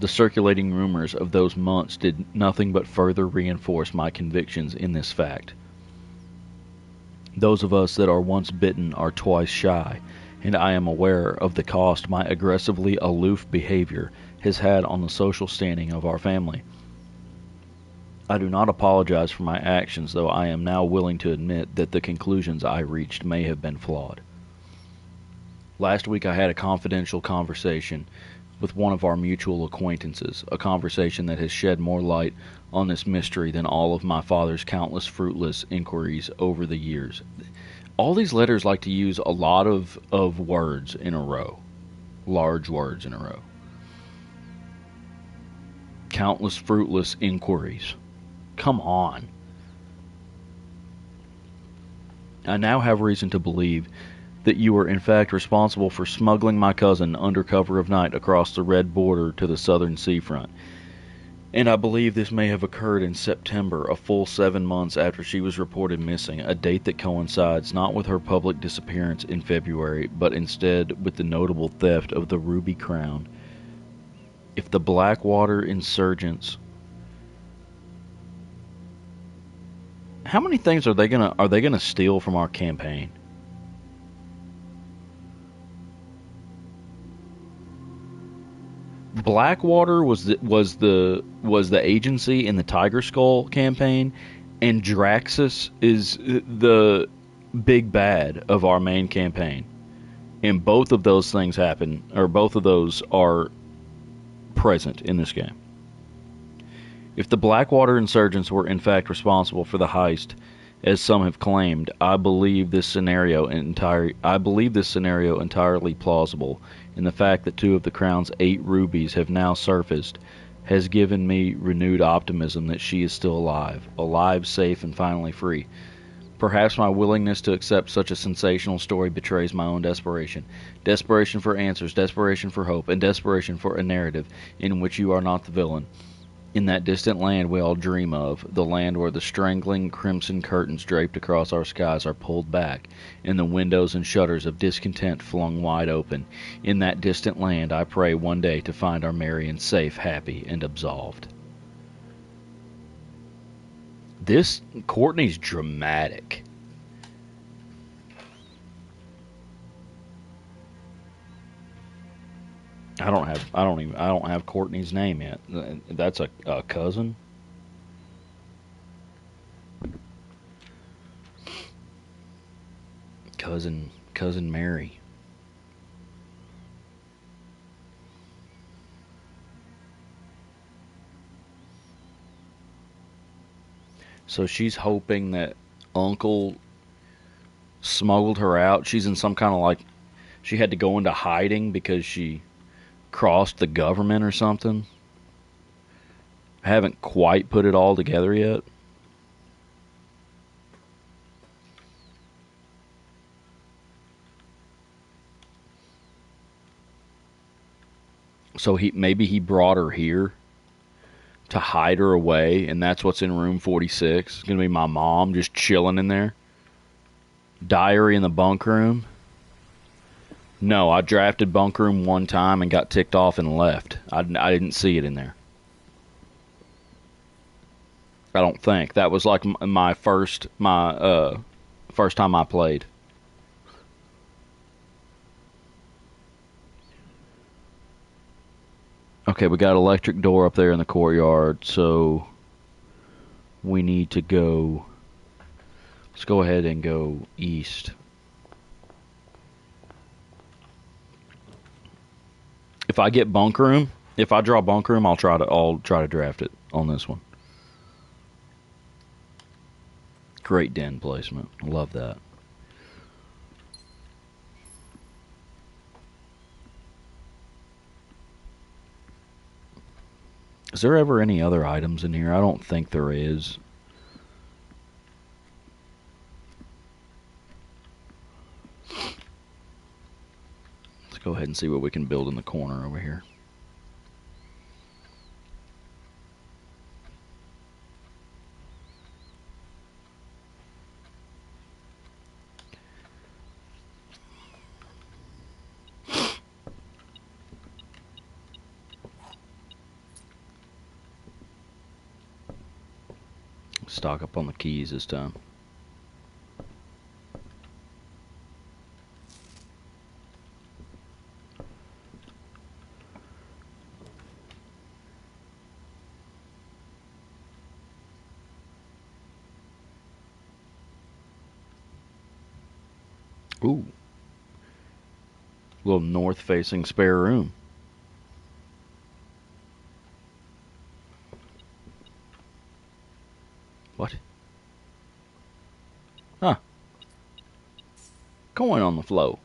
The circulating rumors of those months did nothing but further reinforce my convictions in this fact. Those of us that are once bitten are twice shy, and I am aware of the cost my aggressively aloof behavior has had on the social standing of our family. I do not apologize for my actions, though I am now willing to admit that the conclusions I reached may have been flawed. Last week I had a confidential conversation with one of our mutual acquaintances, a conversation that has shed more light on this mystery than all of my father's countless fruitless inquiries over the years. All these letters like to use a lot of words in a row, large words in a row. Countless fruitless inquiries. Come on. I now have reason to believe that you were in fact responsible for smuggling my cousin under cover of night across the red border to the southern seafront. And I believe this may have occurred in September, a full 7 months after she was reported missing, a date that coincides not with her public disappearance in February, but instead with the notable theft of the Ruby Crown. If the Blackwater insurgents... How many things are they gonna steal from our campaign? Blackwater was the agency in the Tiger Skull campaign, and Draxus is the big bad of our main campaign. And both of those things happen, or both of those are present in this game. If the Blackwater insurgents were in fact responsible for the heist, as some have claimed, I believe this scenario entirely plausible, and the fact that 2 of the Crown's 8 rubies have now surfaced has given me renewed optimism that she is still alive, safe, and finally free. Perhaps my willingness to accept such a sensational story betrays my own desperation. Desperation for answers, desperation for hope, and desperation for a narrative in which you are not the villain. In that distant land we all dream of, the land where the strangling crimson curtains draped across our skies are pulled back, and the windows and shutters of discontent flung wide open. In that distant land I pray one day to find our Marion safe, happy, and absolved. This Courtney's dramatic. I don't have Courtney's name yet. That's a cousin. Cousin Mary. So she's hoping that Uncle smuggled her out. She's in some kind of like, she had to go into hiding because she crossed the government or something. I haven't quite put it all together yet. So maybe he brought her here to hide her away, and that's what's in room 46. It's going to be my mom just chilling in there. Diary in the bunk room. No, I drafted bunk room one time and got ticked off and left. I didn't see it in there. I don't think. That was like my first time I played. Okay, we got electric door up there in the courtyard, so we need to go. Let's go ahead and go east. If I get bunk room, if I draw bunk room, I'll try to draft it on this one. Great den placement. Love that. Is there ever any other items in here? I don't think there is. Let's go ahead and see what we can build in the corner over here. Stock up on the keys this time. Ooh. Little north-facing spare room. What? Huh. Coin on the floor.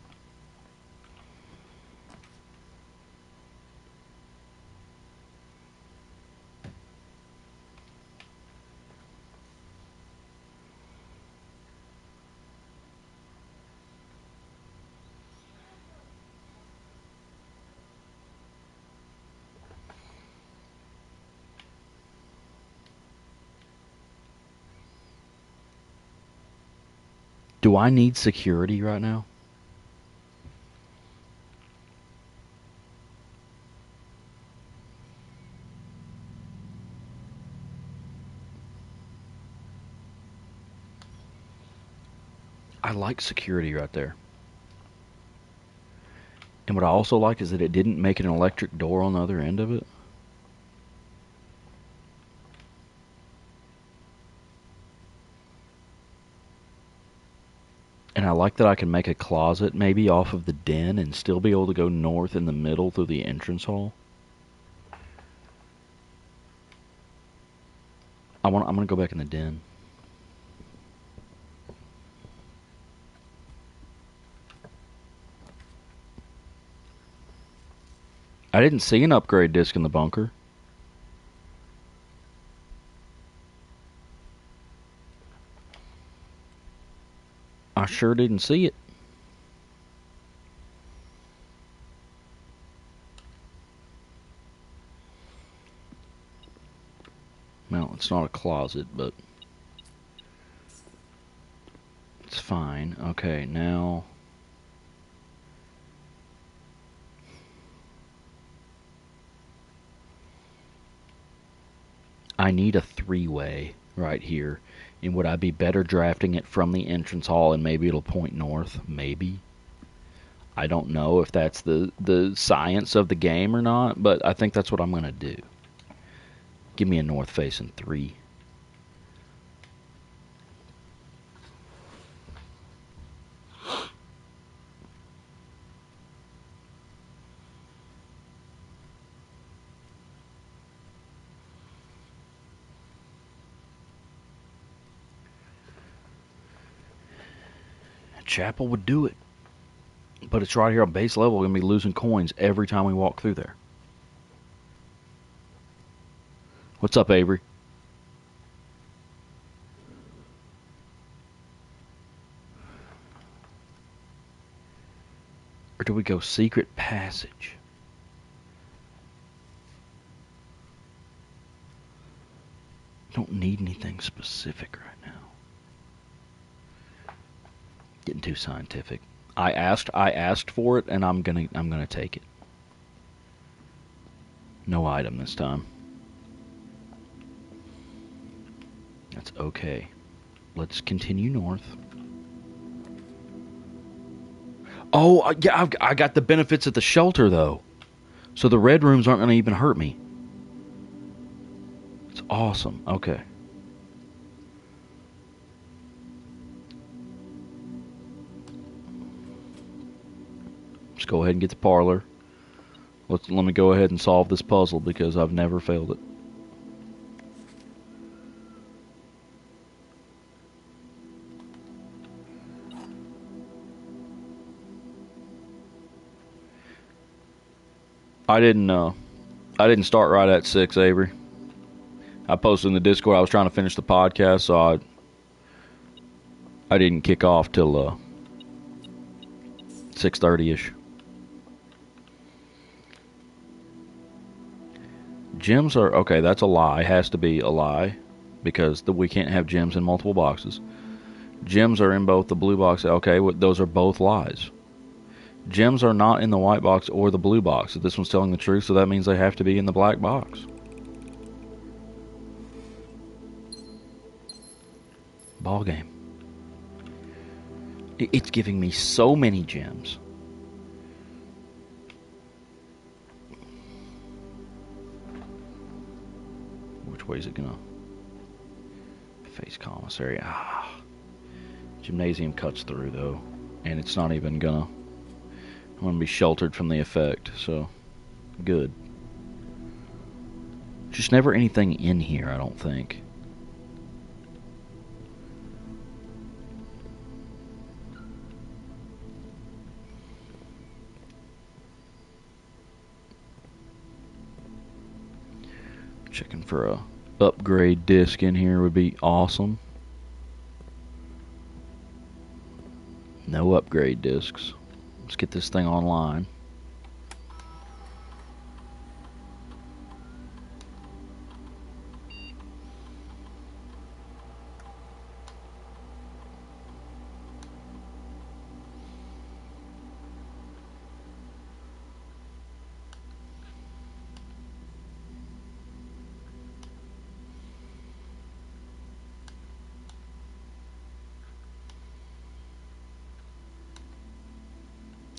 Do I need security right now? I like security right there. And what I also like is that it didn't make an electric door on the other end of it. And I like that I can make a closet maybe off of the den and still be able to go north in the middle through the entrance hall. I'm gonna go back in the den. I didn't see an upgrade disc in the bunker. I sure didn't see it. Well, it's not a closet, but it's fine. Okay, now I need a three-way right here. And would I be better drafting it from the entrance hall and maybe it'll point north? Maybe. I don't know if that's the science of the game or not, but I think that's what I'm going to do. Give me a north facing 3. Chapel would do it. But it's right here on base level. We're going to be losing coins every time we walk through there. What's up, Avery? Or do we go secret passage? Don't need anything specific right now. Getting too scientific. I asked for it, and I'm gonna take it. No item this time. That's okay. Let's continue north. Oh, yeah, I got the benefits of the shelter, though. So the red rooms aren't going to even hurt me. It's awesome. Okay. Let's go ahead and get the parlor. Let me go ahead and solve this puzzle because I've never failed it. I didn't start right at 6, Avery. I posted in the Discord I was trying to finish the podcast, so I didn't kick off till 6:30ish. Gems are okay. That's a lie. Has to be a lie because we can't have gems in multiple boxes. Gems are in both the blue box. Okay, those are both lies. Gems are not in the white box or the blue box. This one's telling the truth, so that means they have to be in the black box. ball game. It's giving me so many gems. Which way is it gonna face commissary? Gymnasium cuts through though, and it's not even gonna. I'm gonna be sheltered from the effect, so good. Just never anything in here, I don't think. Checking for a upgrade disc in here would be awesome. No upgrade discs. Let's get this thing online.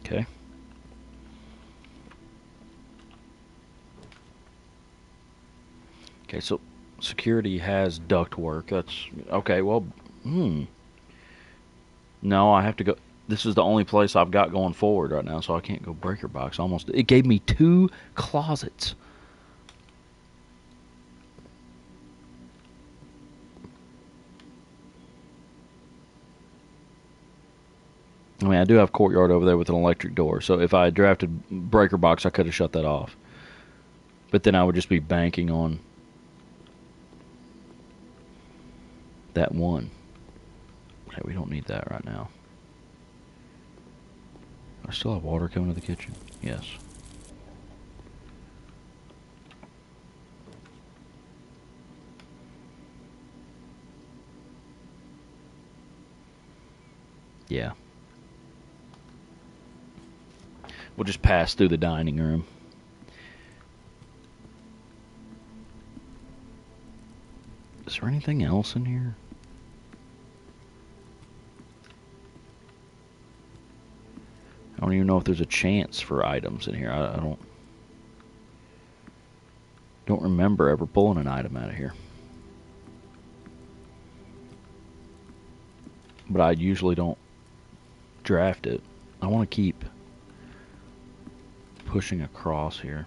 Okay. Okay, so security has duct work. That's okay. Well, no, I have to go. This is the only place I've got going forward right now, so I can't go breaker box. Almost, it gave me 2 closets. I mean, I do have courtyard over there with an electric door, so if I had drafted breaker box, I could have shut that off. But then I would just be banking on that one. Okay, we don't need that right now. I still have water coming to the kitchen. Yes. Yeah. We'll just pass through the dining room. Is there anything else in here? I don't even know if there's a chance for items in here. I don't remember ever pulling an item out of here. But I usually don't draft it. I want to keep pushing across here.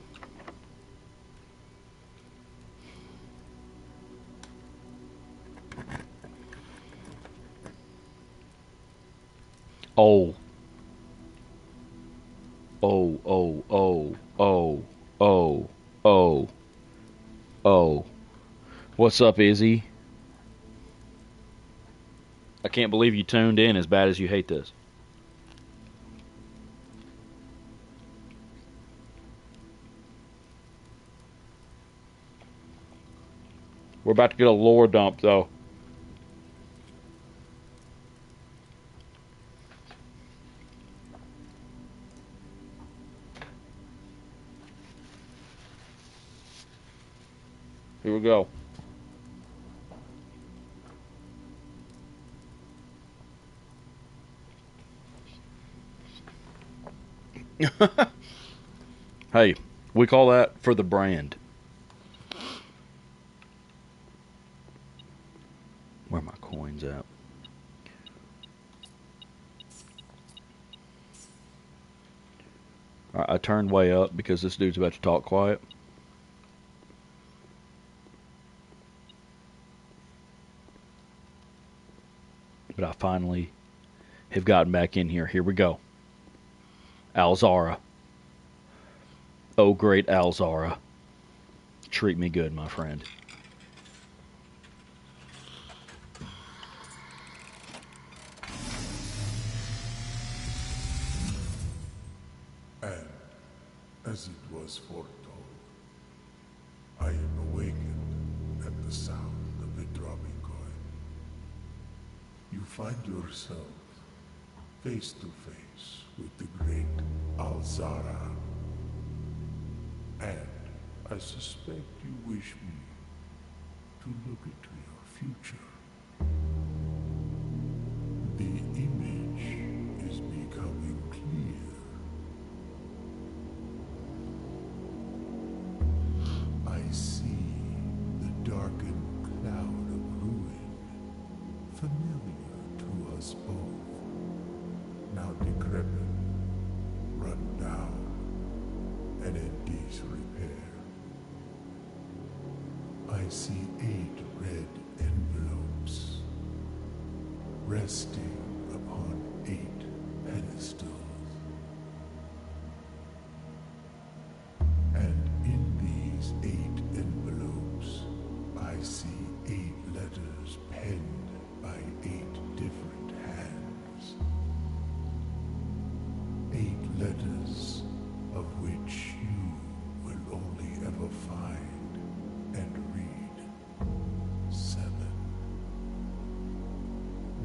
Oh. Oh, oh, oh, oh, oh, oh, oh. What's up, Izzy? I can't believe you tuned in as bad as you hate this. We're about to get a lore dump, though. Here we go. Hey, we call that for the brand. Where are my coins at? Alright, I turned way up because this dude's about to talk quiet. But I finally have gotten back in here. Here we go. Alzara. Oh, great Alzara. Treat me good, my friend. And, as it was foretold, I am awakened at the sound of the dropping coin. You find yourself face to face with the great Alzara. And I suspect you wish me to look into your future. familiar to us both, now decrepit, run down, and in disrepair. I see 8 red envelopes resting upon 8 pedestals. And in these 8 envelopes, I see 8 letters penned by 8 different hands. 8 letters of which you will only ever find and read 7.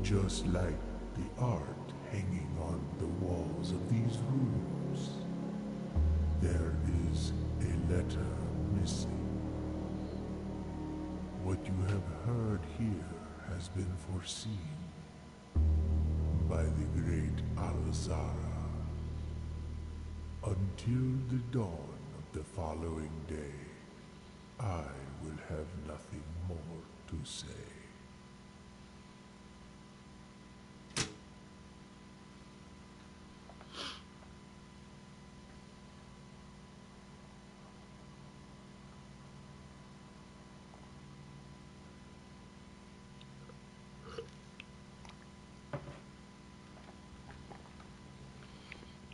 Just like the art hanging on the walls of these rooms, there is a letter missing. What you have heard here has been foreseen by the great Alzara. Until the dawn of the following day, I will have nothing more to say.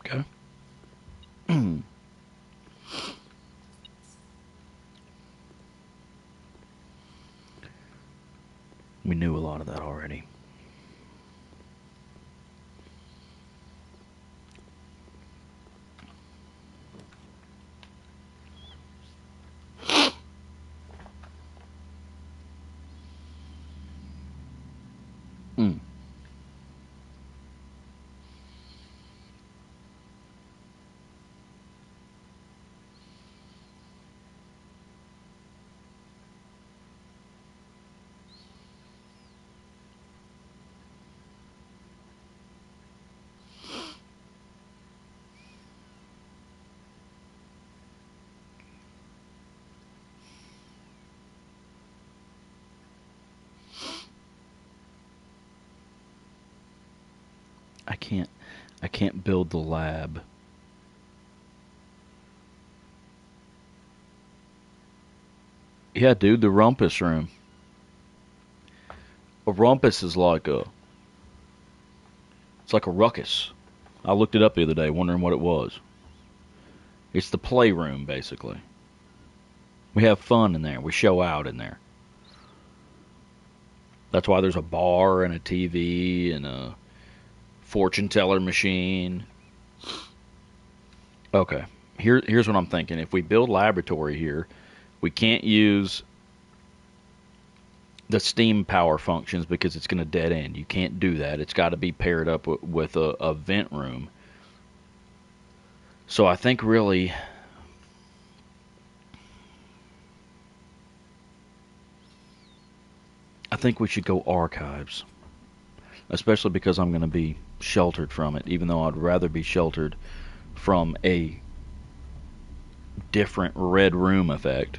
Okay. We knew a lot of that already. Mm. I can't build the lab. Yeah, dude, the rumpus room. A rumpus is it's like a ruckus. I looked it up the other day wondering what it was. It's the playroom basically. We have fun in there. We show out in there. That's why there's a bar and a TV and a fortune teller machine. Okay. Here's what I'm thinking. If we build laboratory here, we can't use the steam power functions because it's going to dead end. You can't do that. It's got to be paired up with a vent room. So I think really I think we should go archives, especially because I'm going to be sheltered from it, even though I'd rather be sheltered from a different red room effect.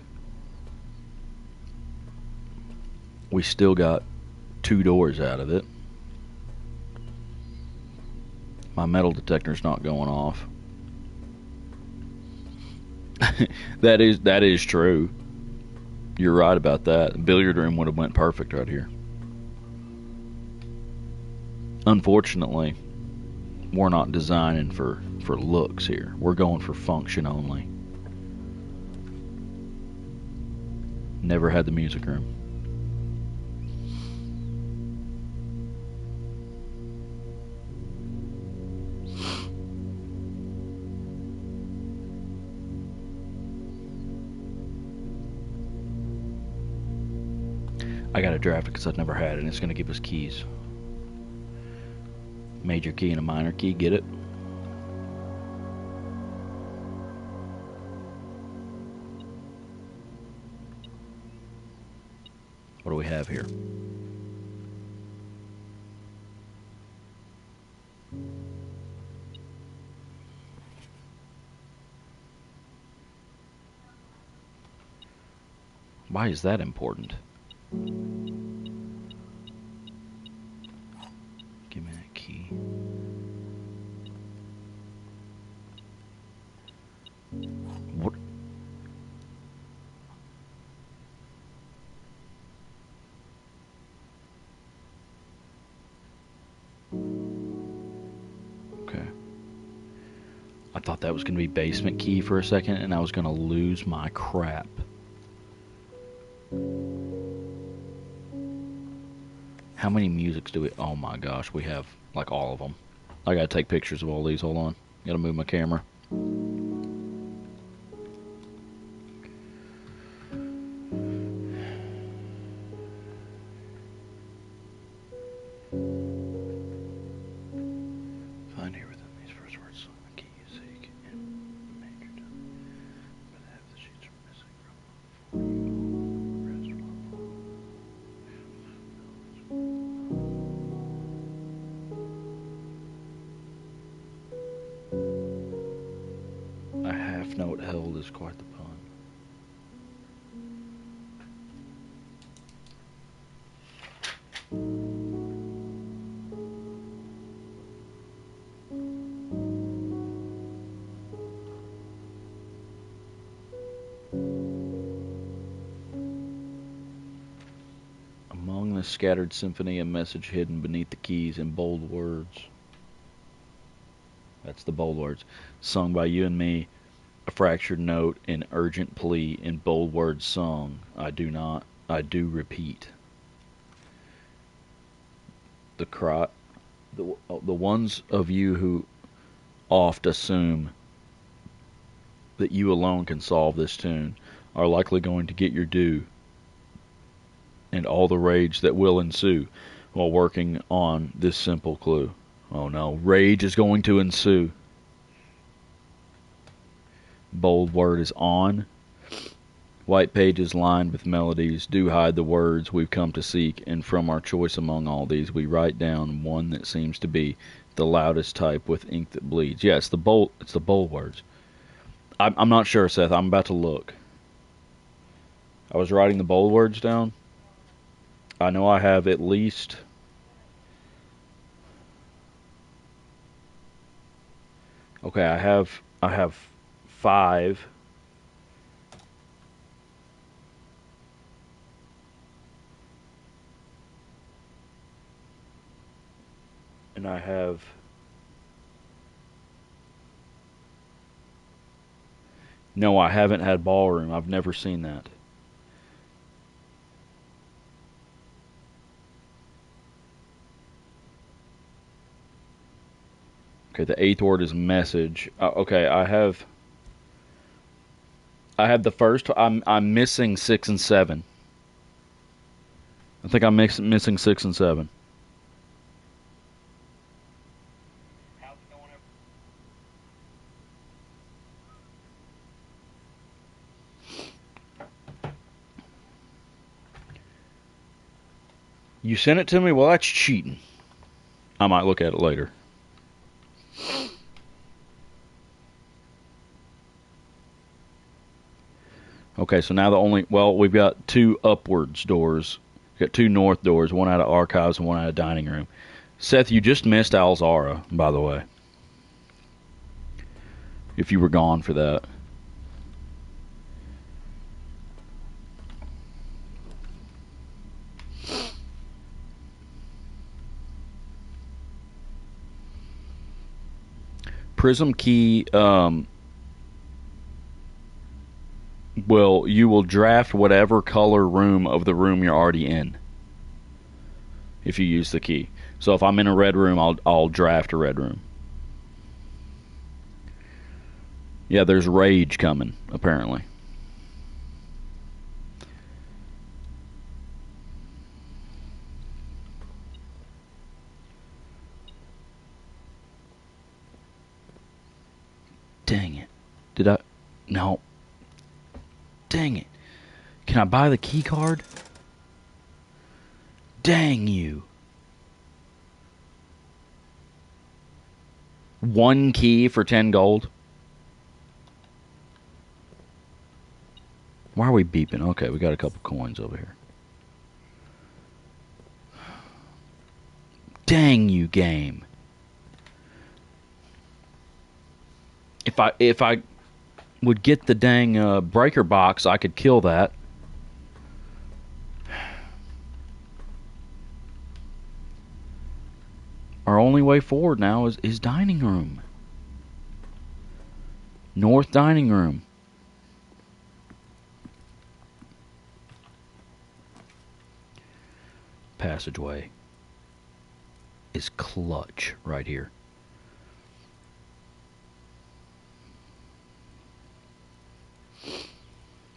We still got 2 doors out of it. My metal detector's not going off. that is true. You're right about that. The billiard room would have went perfect right here. Unfortunately, we're not designing for looks here. We're going for function only. Never had the music room. I got to draft it because I've never had it, and it's going to give us keys. Major key and a minor key, get it? What do we have here? Why is that important? I thought that was going to be basement key for a second, and I was going to lose my crap. How many musics do we... Oh my gosh, we have like all of them. I gotta take pictures of all these. Hold on. Gotta move my camera. Find here within these first words the key you seek in major time. But half the sheets are missing from the rest. A half note held is quite the pun. Among the scattered symphony, a message hidden beneath the keys in bold words. That's the bold words. Sung by you and me, a fractured note in urgent plea in bold words sung. I do repeat. The cry, the ones of you who oft assume that you alone can solve this tune are likely going to get your due and all the rage that will ensue while working on this simple clue. Oh no, rage is going to ensue. Bold word is on. White pages lined with melodies do hide the words we've come to seek, and from our choice among all these we write down one that seems to be the loudest type with ink that bleeds. Yeah, it's the bold words. I'm not sure, Seth. I'm about to look. I was writing the bold words down. I know I have at least... Okay, I have 5. And I have... No, I haven't had ballroom. I've never seen that. Okay, the 8th word is message. Okay, I have the first. I'm missing 6 and 7. I think I'm missing 6 and 7. You sent it to me? Well, that's cheating. I might look at it later. Okay, so now we've got 2 upwards doors. We've got 2 north doors, one out of archives and one out of dining room. Seth, you just missed Alzara, by the way. If you were gone for that. Prism key, you will draft whatever color room of the room you're already in if you use the key. So if I'm in a red room, I'll draft a red room. Yeah, there's rage coming, apparently. Dang it. No. Dang it. Can I buy the key card? Dang you. 1 key for 10 gold? Why are we beeping? Okay, we got a couple coins over here. Dang you, game. If I would get the dang breaker box, I could kill that. Our only way forward now is dining room. North dining room. Passageway is clutch right here.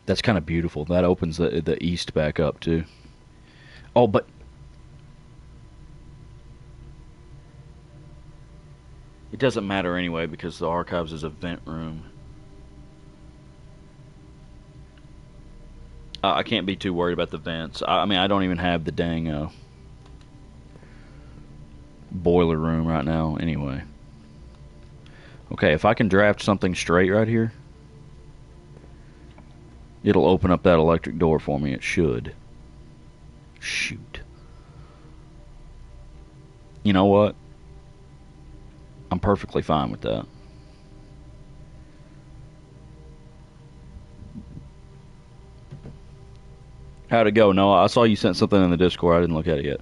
That's kind of beautiful. That opens the east back up too. Oh, but it doesn't matter anyway because the archives is a vent room. I can't be too worried about the vents. I mean, I don't even have the dang boiler room right now anyway. Okay, if I can draft something straight right here, it'll open up that electric door for me. It should. Shoot. You know what? I'm perfectly fine with that. How'd it go? No, I saw you sent something in the Discord. I didn't look at it yet.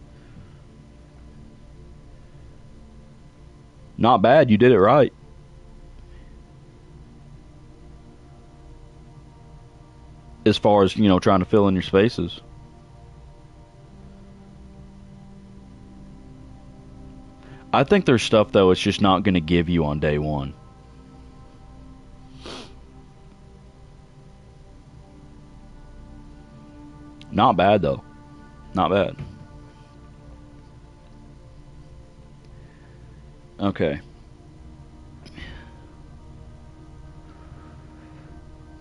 Not bad. You did it right. As far as, trying to fill in your spaces. I think there's stuff, though, it's just not going to give you on day one. Not bad, though. Not bad. Okay.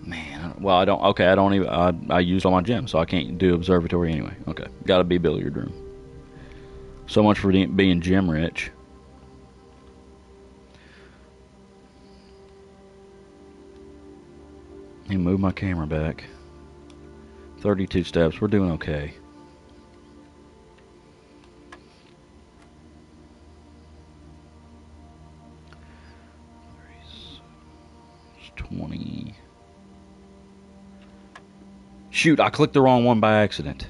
Man, well, I don't. Okay, I don't even. I used all my gems, so I can't do observatory anyway. Okay, gotta be billiard room. So much for being gem rich. Let me move my camera back. 32 steps. We're doing okay. It's 20. Shoot, I clicked the wrong one by accident.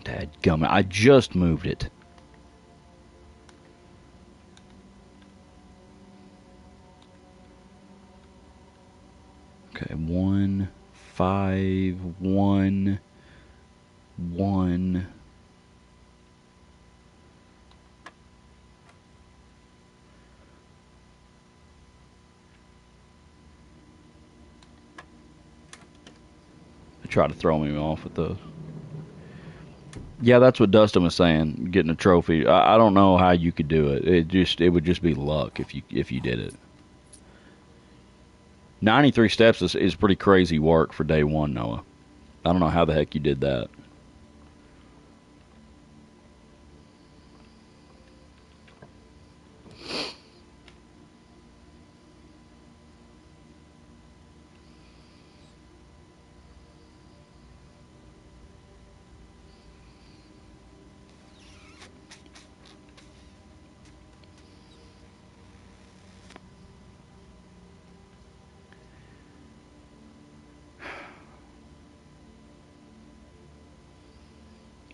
Dadgummit, I just moved it. Okay, 1, 5, 1, 1. They try to throw me off with those. Yeah, that's what Dustin was saying. Getting a trophy. I don't know how you could do it. It would just be luck if you did it. 93 steps is pretty crazy work for day one, Noah. I don't know how the heck you did that.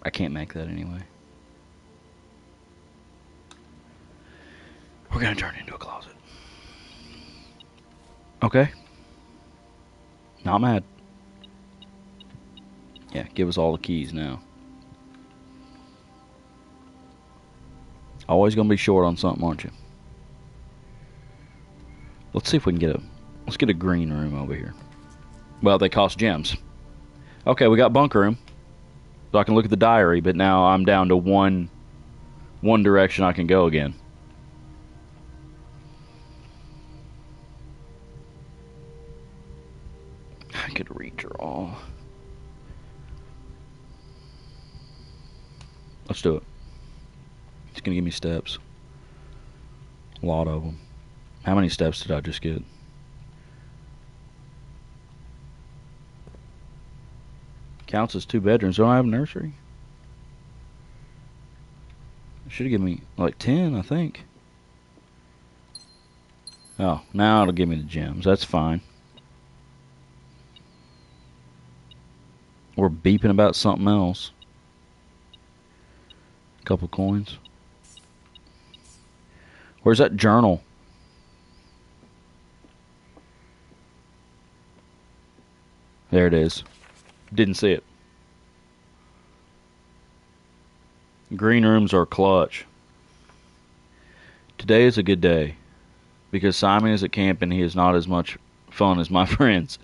I can't make that anyway. We're gonna turn it into a closet. Okay. Not mad. Yeah, give us all the keys now. Always gonna be short on something, aren't you? Let's see if we can let's get a green room over here. Well, they cost gems. Okay, we got bunk room. So I can look at the diary, but now I'm down to one direction I can go again. I could redraw. Let's do it. It's going to give me steps. A lot of them. How many steps did I just get? Counts as 2 bedrooms. Don't I have a nursery? It should have given me like 10, I think. Oh, now it'll give me the gems. That's fine. We're beeping about something else. A couple coins. Where's that journal? There it is. Didn't see it. Green rooms are clutch. Today is a good day because Simon is at camp and he is not as much fun as my friends.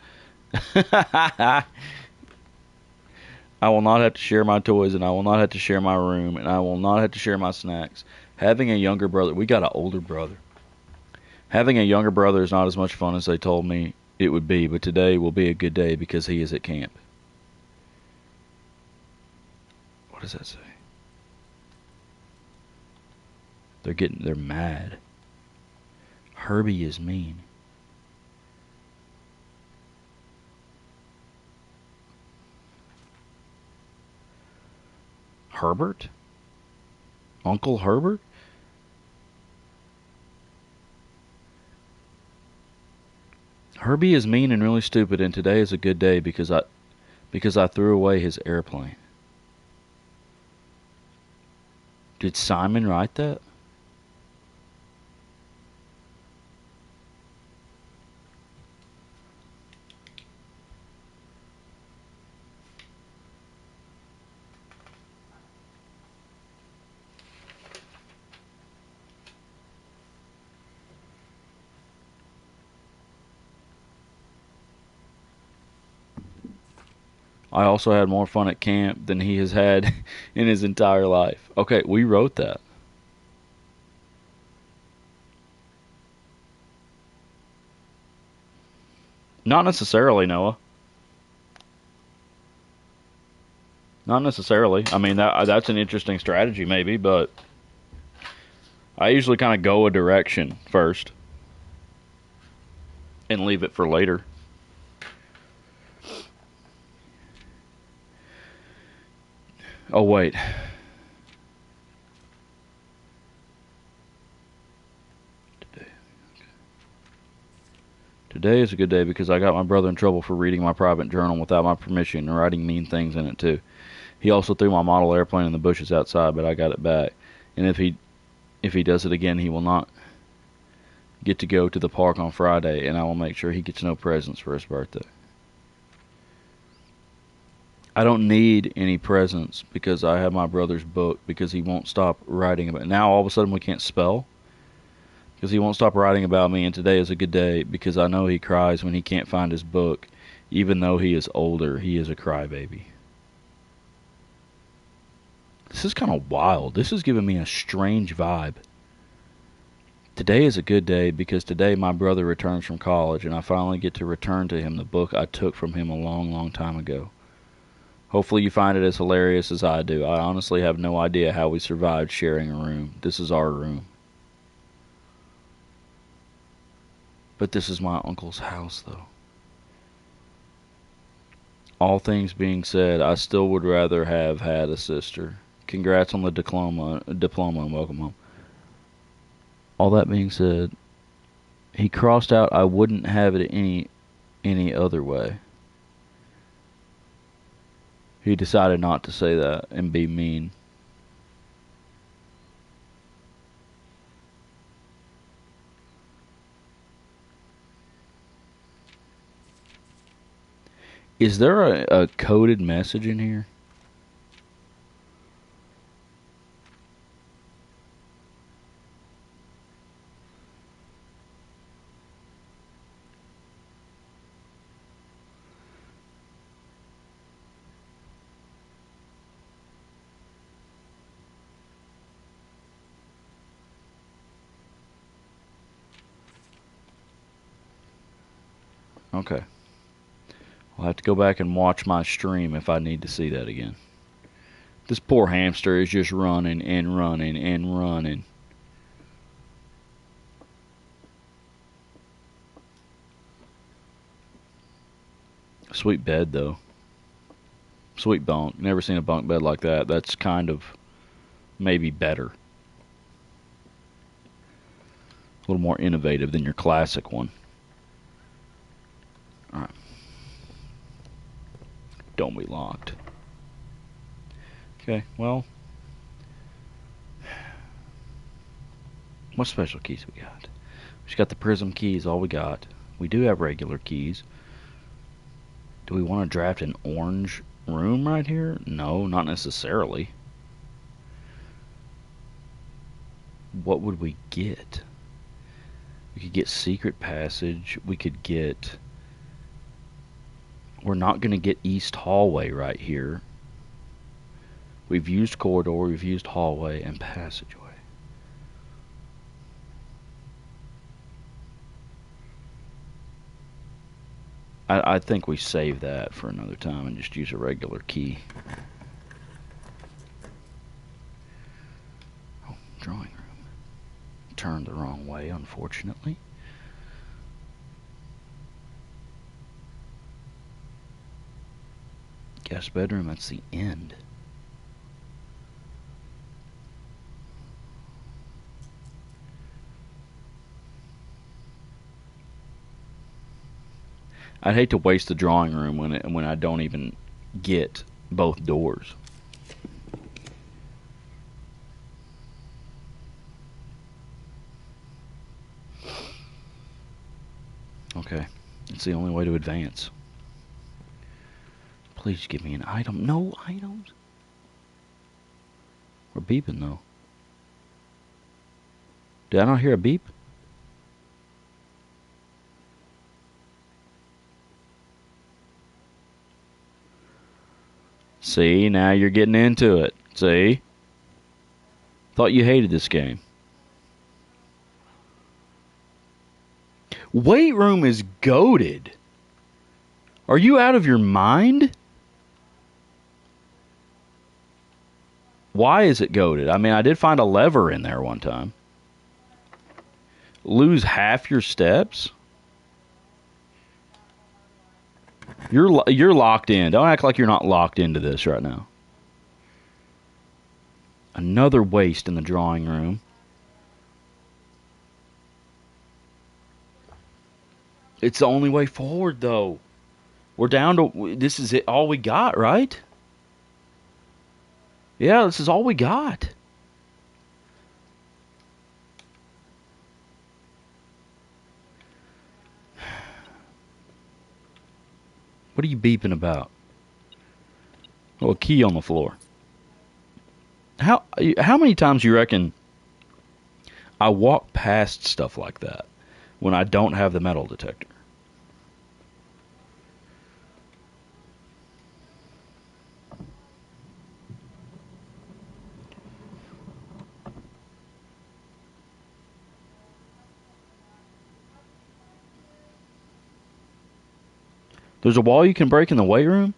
I will not have to share my toys, and I will not have to share my room, and I will not have to share my snacks. Having a younger brother, we got an older brother. Having a younger brother is not as much fun as they told me it would be, but today will be a good day because he is at camp. What does that say? They're mad. Herbie is mean. Herbert? Uncle Herbert? Herbie is mean and really stupid, and today is a good day because I threw away his airplane. Did Simon write that? I also had more fun at camp than he has had in his entire life. Okay, we wrote that. Not necessarily, Noah. Not necessarily. I mean, that's an interesting strategy, maybe, but I usually kind of go a direction first and leave it for later. Oh, wait. Today is a good day because I got my brother in trouble for reading my private journal without my permission and writing mean things in it, too. He also threw my model airplane in the bushes outside, but I got it back. And if he does it again, he will not get to go to the park on Friday, and I will make sure he gets no presents for his birthday. I don't need any presents because I have my brother's book because he won't stop writing about it. Now all of a sudden we can't spell because he won't stop writing about me, and today is a good day because I know he cries when he can't find his book. Even though he is older, he is a crybaby. This is kind of wild. This is giving me a strange vibe. Today is a good day because today my brother returns from college and I finally get to return to him the book I took from him a long, long time ago. Hopefully you find it as hilarious as I do. I honestly have no idea how we survived sharing a room. This is our room. But this is my uncle's house, though. All things being said, I still would rather have had a sister. Congrats on the diploma and welcome home. All that being said, he crossed out I wouldn't have it any other way. He decided not to say that and be mean. Is there a coded message in here? Okay. I'll have to go back and watch my stream if I need to see that again. This poor hamster is just running and running and running. Sweet bed, though. Sweet bunk. Never seen a bunk bed like that. That's kind of maybe better. A little more innovative than your classic one. Alright. Don't be locked. Okay, well. What special keys we got? We just got the prism keys, all we got. We do have regular keys. Do we want to draft an orange room right here? No, not necessarily. What would we get? We could get secret passage. We could get... We're not going to get east hallway right here. We've used corridor, we've used hallway, and passageway. I think we save that for another time and just use a regular key. Oh, drawing room. Turned the wrong way, unfortunately. Guest bedroom, that's the end. I'd hate to waste the drawing room when I don't even get both doors. Okay, it's the only way to advance. Please give me an item. No items? We're beeping though. Did I not hear a beep? See, now you're getting into it. See? Thought you hated this game. Weight room is goated. Are you out of your mind? Why is it goated? I mean, I did find a lever in there one time. Lose half your steps? You're locked in. Don't act like you're not locked into this right now. Another waste in the drawing room. It's the only way forward, though. We're down to... This is it, all we got, right? Yeah, this is all we got. What are you beeping about? Oh, a key on the floor. How many times do you reckon I walk past stuff like that when I don't have the metal detector? There's a wall you can break in the weight room?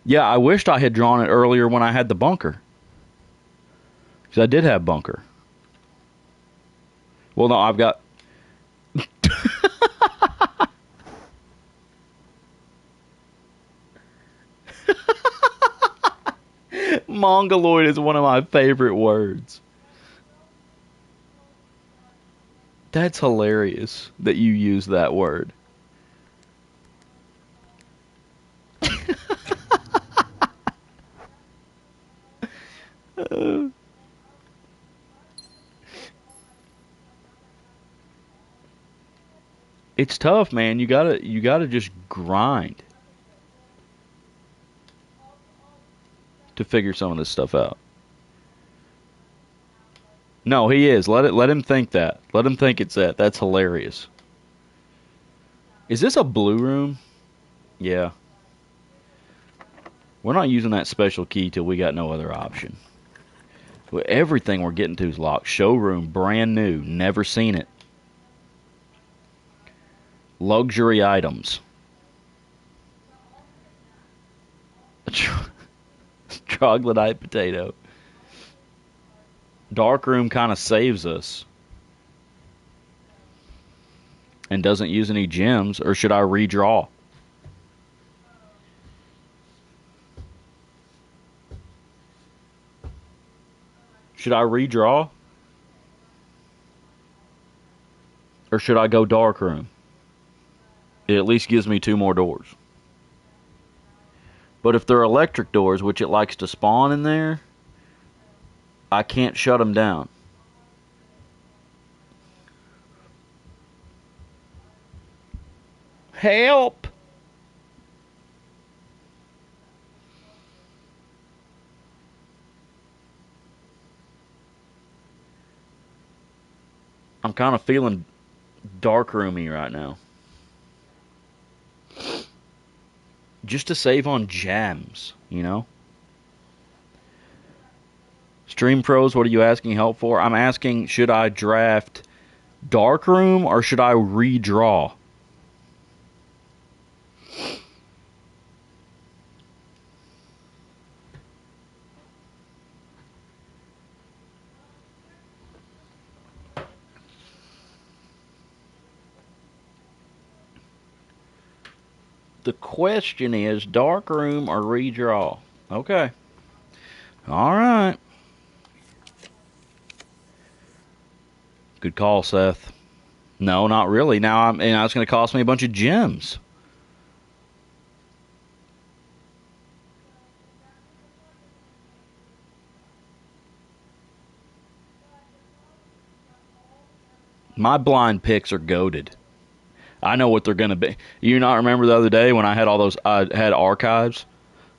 Yeah, I wished I had drawn it earlier when I had the bunker. Because I did have bunker. Well, no, I've got... Mongoloid is one of my favorite words. That's hilarious that you use that word. It's tough, man. You gotta just grind to figure some of this stuff out. No, he is. Let him think that. Let him think it's that. That's hilarious. Is this a blue room? Yeah. We're not using that special key till we got no other option. Everything we're getting to is locked. Showroom, brand new. Never seen it. Luxury items. Troglodyte potato. Dark room kind of saves us. And doesn't use any gems. Or should I redraw? Should I redraw? Or should I go dark room? It at least gives me 2 more doors. But if they're electric doors, which it likes to spawn in there, I can't shut them down. Help! I'm kind of feeling dark roomy right now. Just to save on gems, you know? Stream Pros, what are you asking help for? I'm asking, should I draft Darkroom or should I redraw? The question is Darkroom or redraw? Okay. Alright. Good call, Seth. No, not really. Now it's going to cost me a bunch of gems. My blind picks are goated. I know what they're going to be. You not remember the other day when I had all those? I had archives,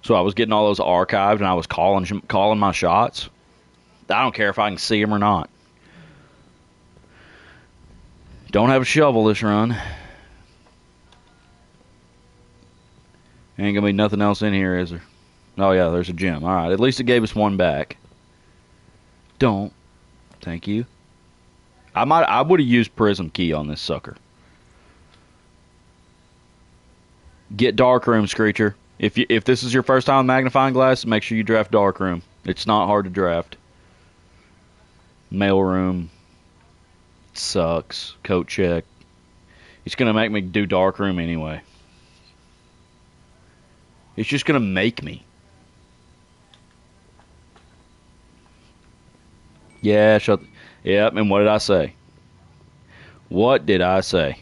so I was getting all those archived, and I was calling my shots. I don't care if I can see them or not. Don't have a shovel this run. Ain't gonna be nothing else in here, is there? Oh yeah, there's a gem. All right, at least it gave us one back. Don't. Thank you. I would have used Prism Key on this sucker. Get Darkroom, Screecher. If this is your first time with Magnifying Glass, make sure you draft Darkroom. It's not hard to draft. Mailroom sucks. Coat check. It's gonna make me do Darkroom anyway. It's just gonna make me. Yeah, shut. Yep. And what did I say? What did I say?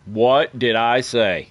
What did I say?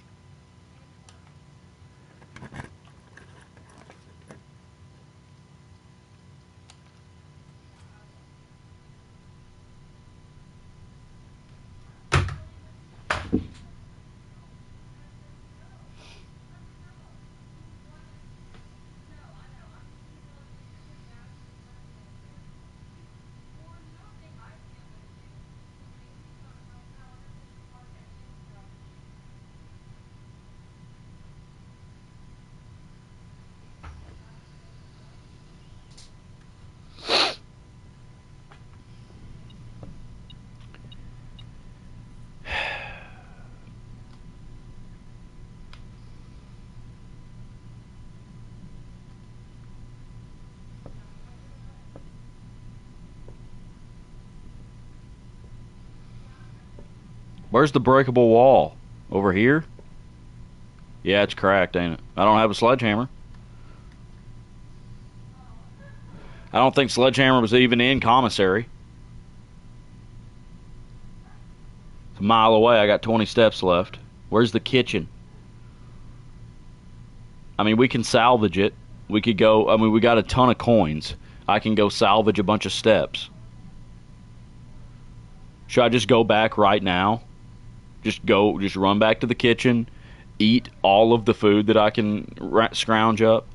Where's the breakable wall? Over here? Yeah, it's cracked, ain't it? I don't have a sledgehammer. I don't think sledgehammer was even in commissary. It's a mile away. I got 20 steps left. Where's the kitchen? I mean, we can salvage it. We could go. I mean, we got a ton of coins. I can go salvage a bunch of steps. Should I just go back right now? Just run back to the kitchen, eat all of the food that I can scrounge up.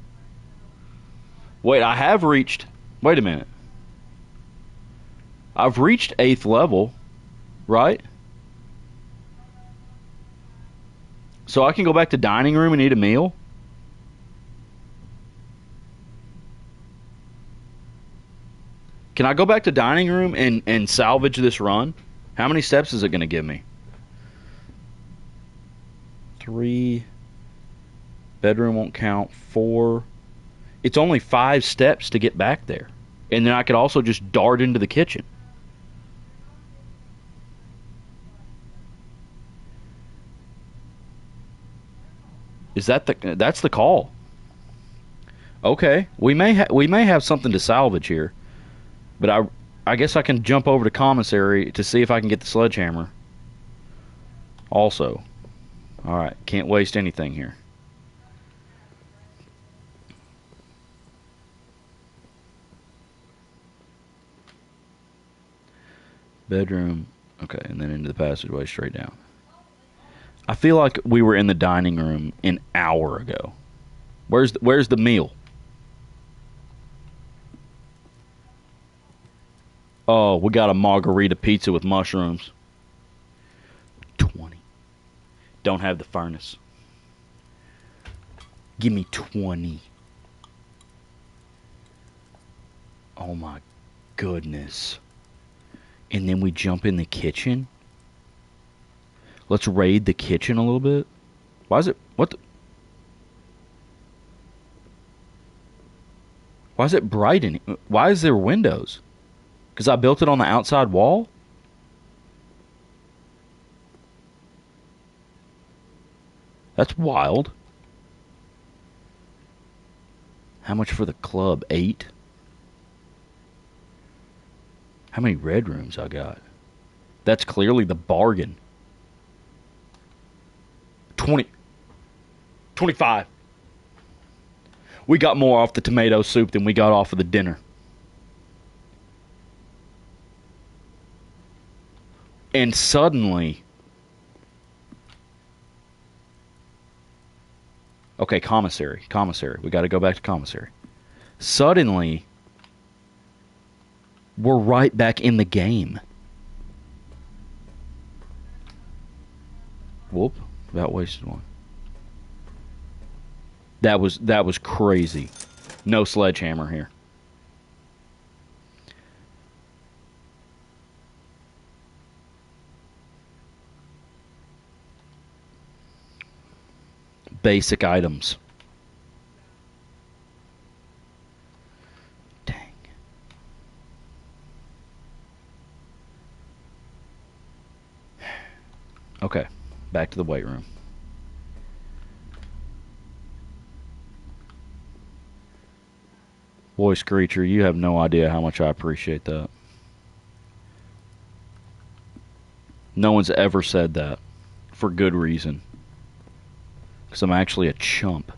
Wait, I have reached. Wait a minute. I've reached 8th level, right? So I can go back to dining room and eat a meal? Can I go back to dining room and salvage this run? How many steps is it going to give me? 3. Bedroom won't count. 4. It's only 5 steps to get back there. And then I could also just dart into the kitchen. That's the call? Okay, we may have something to salvage here, but I guess I can jump over to commissary to see if I can get the sledgehammer. Also, Alright, can't waste anything here. Bedroom. Okay, and then into the passageway straight down. I feel like we were in the dining room an hour ago. Where's the meal? Oh, we got a margarita pizza with mushrooms. 20. Don't have the furnace. Give me 20. Oh my goodness. And then we jump in the kitchen. Let's raid the kitchen a little bit. Why is it... What the... Why is it bright in... Why is there windows? Because I built it on the outside wall? That's wild. How much for the club? 8? How many red rooms I got? That's clearly the bargain. 20. 25. We got more off the tomato soup than we got off of the dinner. And suddenly... Okay, commissary. Commissary. We got to go back to commissary. Suddenly, we're right back in the game. Whoop. About wasted one. That was crazy. No sledgehammer here. Basic items. Dang. Okay, back to the weight room. Boy, Screecher, you have no idea how much I appreciate that. No one's ever said that. For good reason. Because I'm actually a chump.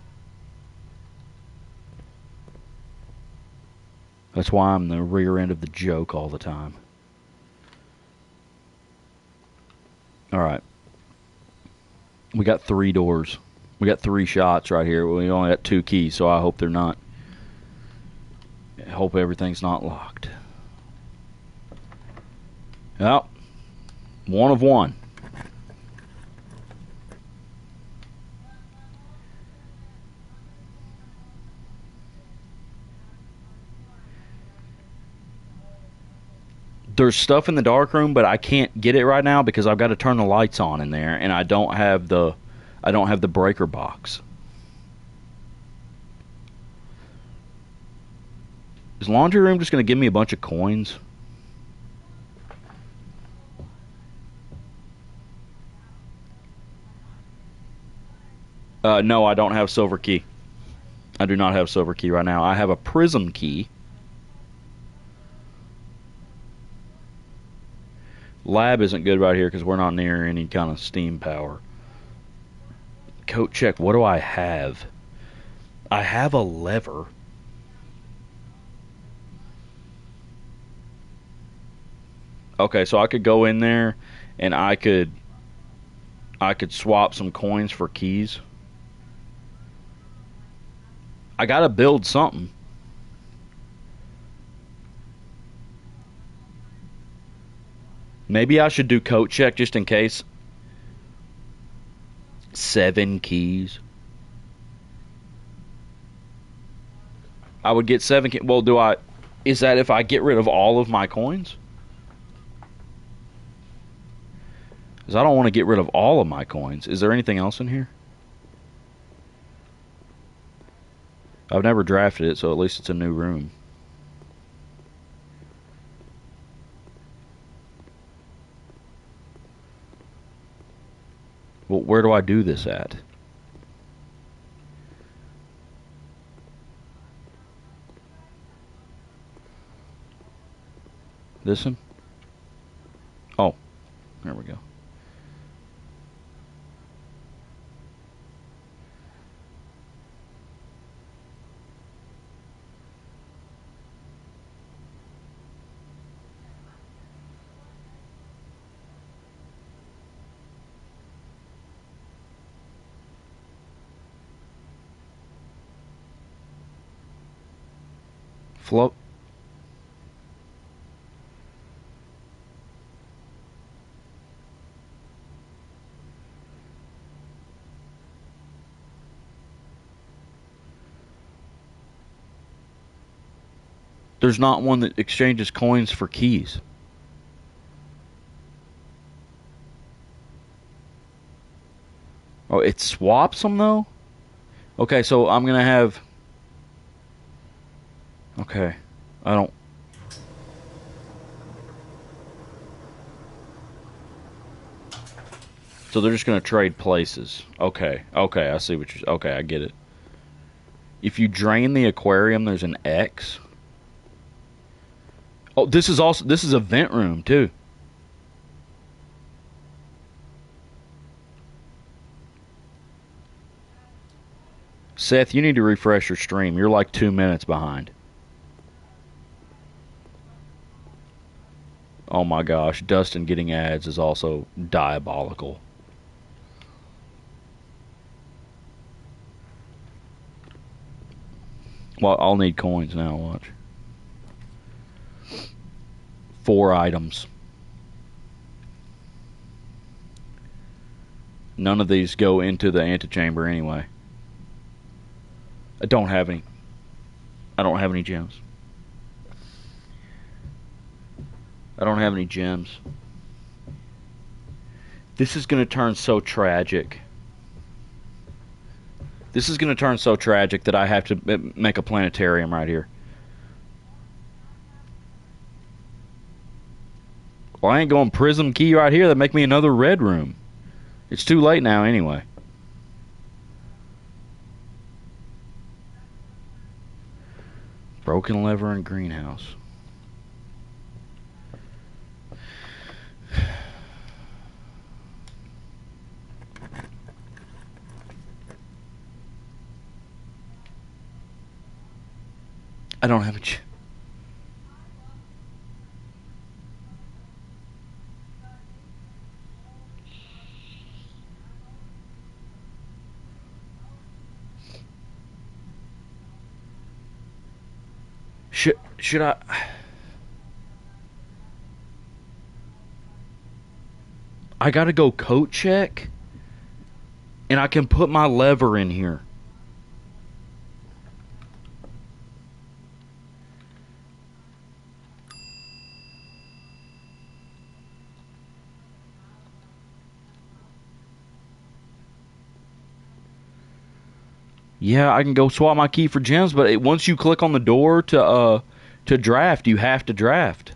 That's why I'm the rear end of the joke all the time. Alright. We got 3 doors. We got 3 shots right here. We only got 2 keys, so I hope they're not... I hope everything's not locked. Well, 1 of 1. There's stuff in the dark room, but I can't get it right now because I've got to turn the lights on in there, and I don't have the breaker box. Is laundry room just going to give me a bunch of coins? No, I don't have silver key. I do not have silver key right now. I have a prism key. Lab isn't good right here because we're not near any kind of steam power. Coat check. What do I have? I have a lever. Okay, so I could go in there and I could swap some coins for keys. I gotta build something. Maybe I should do coat check just in case. 7 keys. I would get 7 keys. Well, do I... Is that if I get rid of all of my coins? Because I don't want to get rid of all of my coins. Is there anything else in here? I've never drafted it, so at least it's a new room. Well, where do I do this at? This one? Oh, there we go. Float. There's not one that exchanges coins for keys. Oh, it swaps them though? Okay, so I'm gonna have. Okay. I don't. So they're just gonna trade places. Okay. Okay, I see what you're. Okay, I get it. If you drain the aquarium, there's an X. Oh, this is a vent room too. Seth, you need to refresh your stream. You're like 2 minutes behind. Oh my gosh, Dustin getting ads is also diabolical. Well, I'll need coins now, watch. 4 items. None of these go into the antechamber anyway. I don't have any. I don't have any gems. I don't have any gems. This is going to turn so tragic. This is going to turn so tragic that I have to make a planetarium right here. Well, I ain't going prism key right here. That make me another red room. It's too late now anyway. Broken lever and greenhouse. I don't have a... Should I... I gotta go coat check? And I can put my lever in here. Yeah, I can go swap my key for gems, but once you click on the door to draft, you have to draft.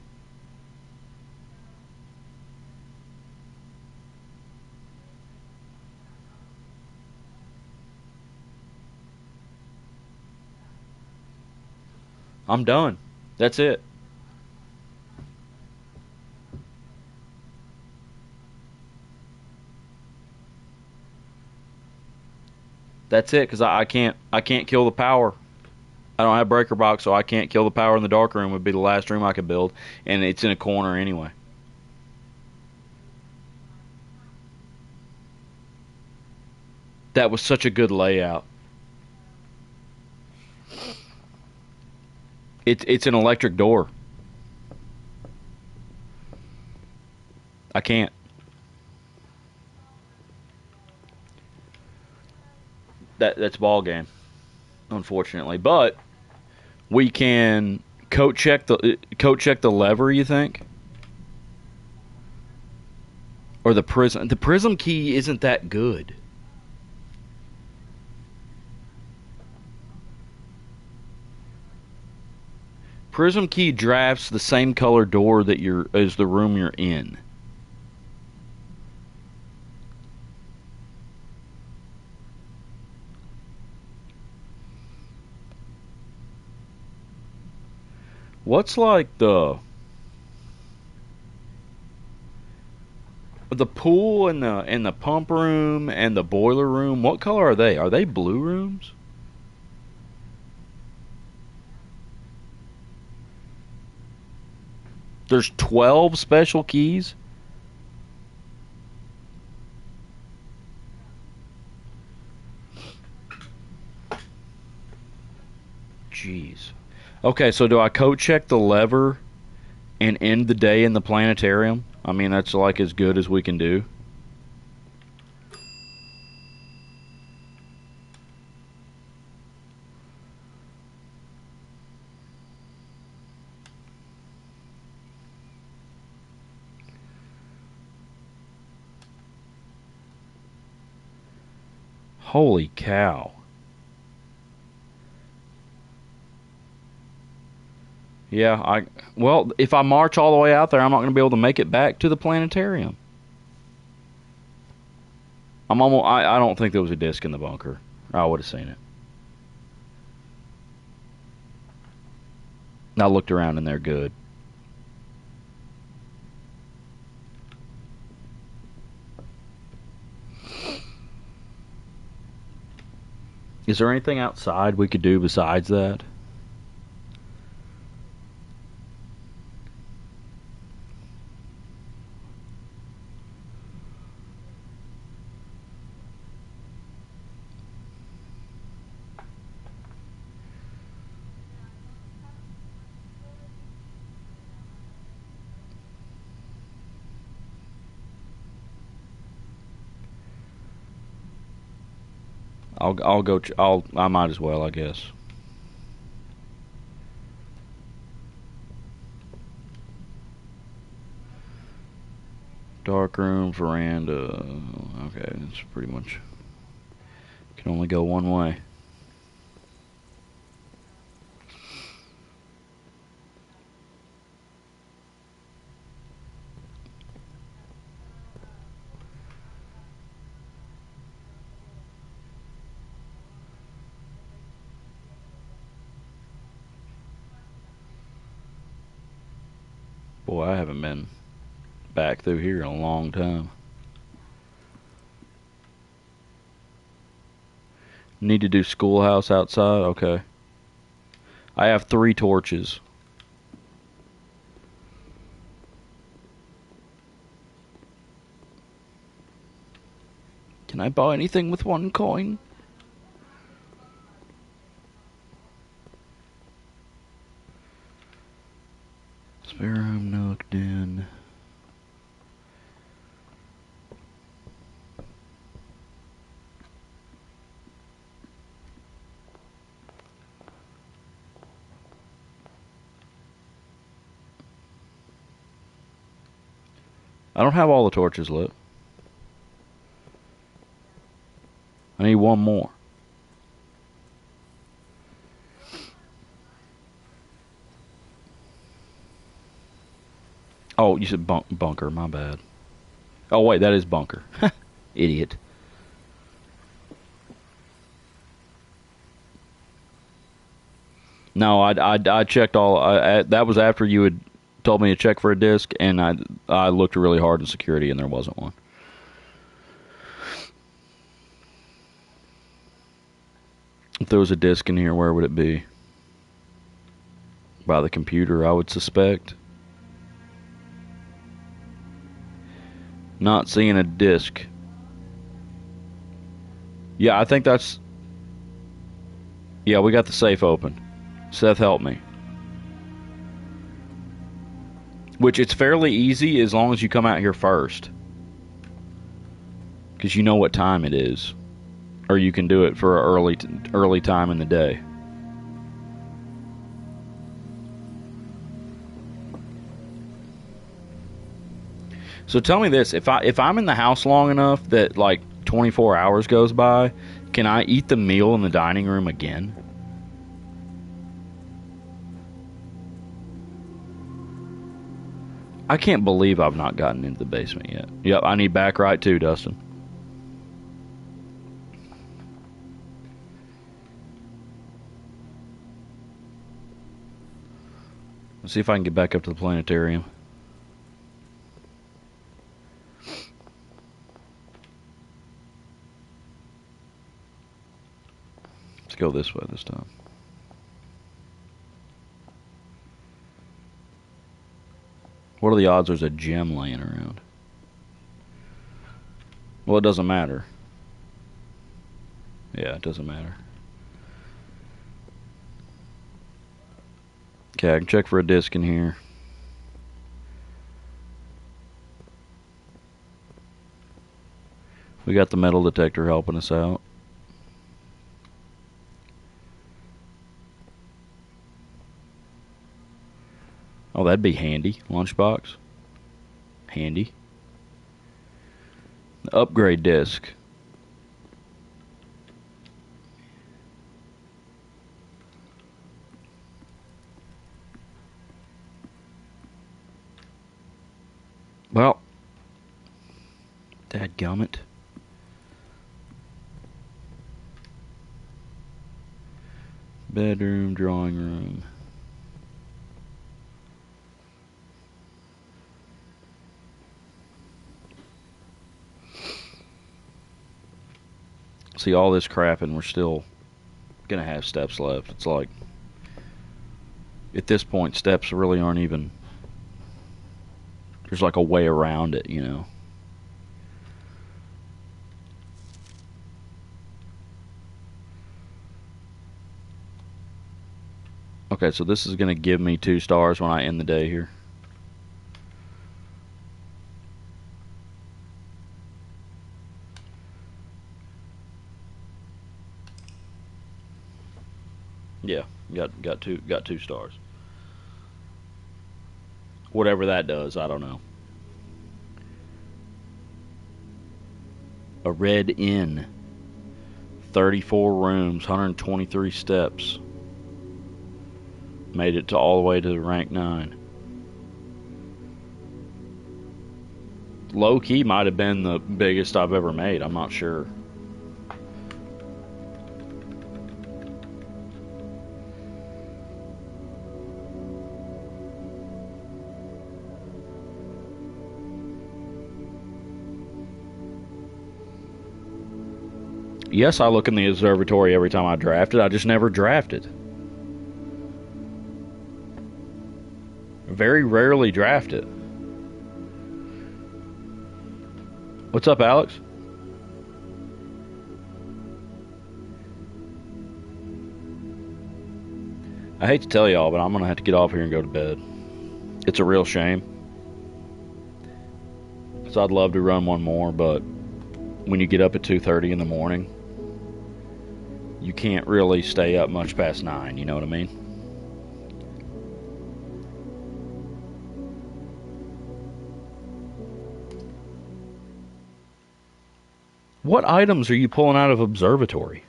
I'm done. That's it. That's it, because I can't kill the power. I don't have breaker box, so I can't kill the power in the dark room. Would be the last room I could build, and it's in a corner anyway. That was such a good layout. It's an electric door. I can't. That's ball game, unfortunately. But we can coat check the lever. You think, or the prism? The prism key isn't that good. Prism key drafts the same color door that as the room you're in. What's like the pool and the pump room and the boiler room? What color are they? Are they blue rooms? There's 12 special keys. Jeez. Okay, so do I coat check the lever and end the day in the planetarium? I mean, that's like as good as we can do. Holy cow. Yeah, well, if I march all the way out there, I'm not going to be able to make it back to the planetarium. I don't think there was a disc in the bunker. I would have seen it. I looked around in there good. Is there anything outside we could do besides that? I'll go. I might as well, I guess. Dark room, veranda. Okay, it's pretty much can only go one way. Boy, I haven't been back through here in a long time. Need to do schoolhouse outside? Okay. I have 3 torches. Can I buy anything with 1 coin? Spare room, nook, den. I don't have all the torches lit. I need 1 more. Oh, you said bunker. My bad. Oh, wait, that is bunker. Idiot. No, I checked all. That was after you had told me to check for a disc, and I looked really hard in security, and there wasn't one. If there was a disc in here, where would it be? By the computer, I would suspect. Not seeing a disc. Yeah, I think that's... Yeah, we got the safe open. Seth, help me. Which, it's fairly easy as long as you come out here first. Because you know what time it is. Or you can do it for an early time in the day. So tell me this, if I'm in the house long enough that like 24 hours goes by, can I eat the meal in the dining room again? I can't believe I've not gotten into the basement yet. Yep, I need back right too, Dustin. Let's see if I can get back up to the planetarium. Let's go this way this time. What are the odds there's a gem laying around? Well, it doesn't matter. Yeah, it doesn't matter. Okay, I can check for a disc in here. We got the metal detector helping us out. Oh, that'd be handy. Lunchbox. Handy. The upgrade disc. Well, dadgummit. Bedroom, drawing room. See, all this crap and we're still gonna have steps left. It's like, at this point, steps really aren't even... There's like a way around it, you know. Okay, so this is going to give me 2 stars when I end the day here. Yeah, got 2 stars. Whatever that does, I don't know. A Red Inn. 34 rooms, 123 steps. Made it to all the way to rank 9. Low key might have been the biggest I've ever made. I'm not sure. Yes, I look in the observatory every time I drafted. I just never drafted. Very rarely draft it. What's up, Alex? I hate to tell y'all, but I'm going to have to get off here and go to bed. It's a real shame. So I'd love to run one more, but when you get up at 2:30 in the morning, you can't really stay up much past 9, you know what I mean? What items are you pulling out of observatory?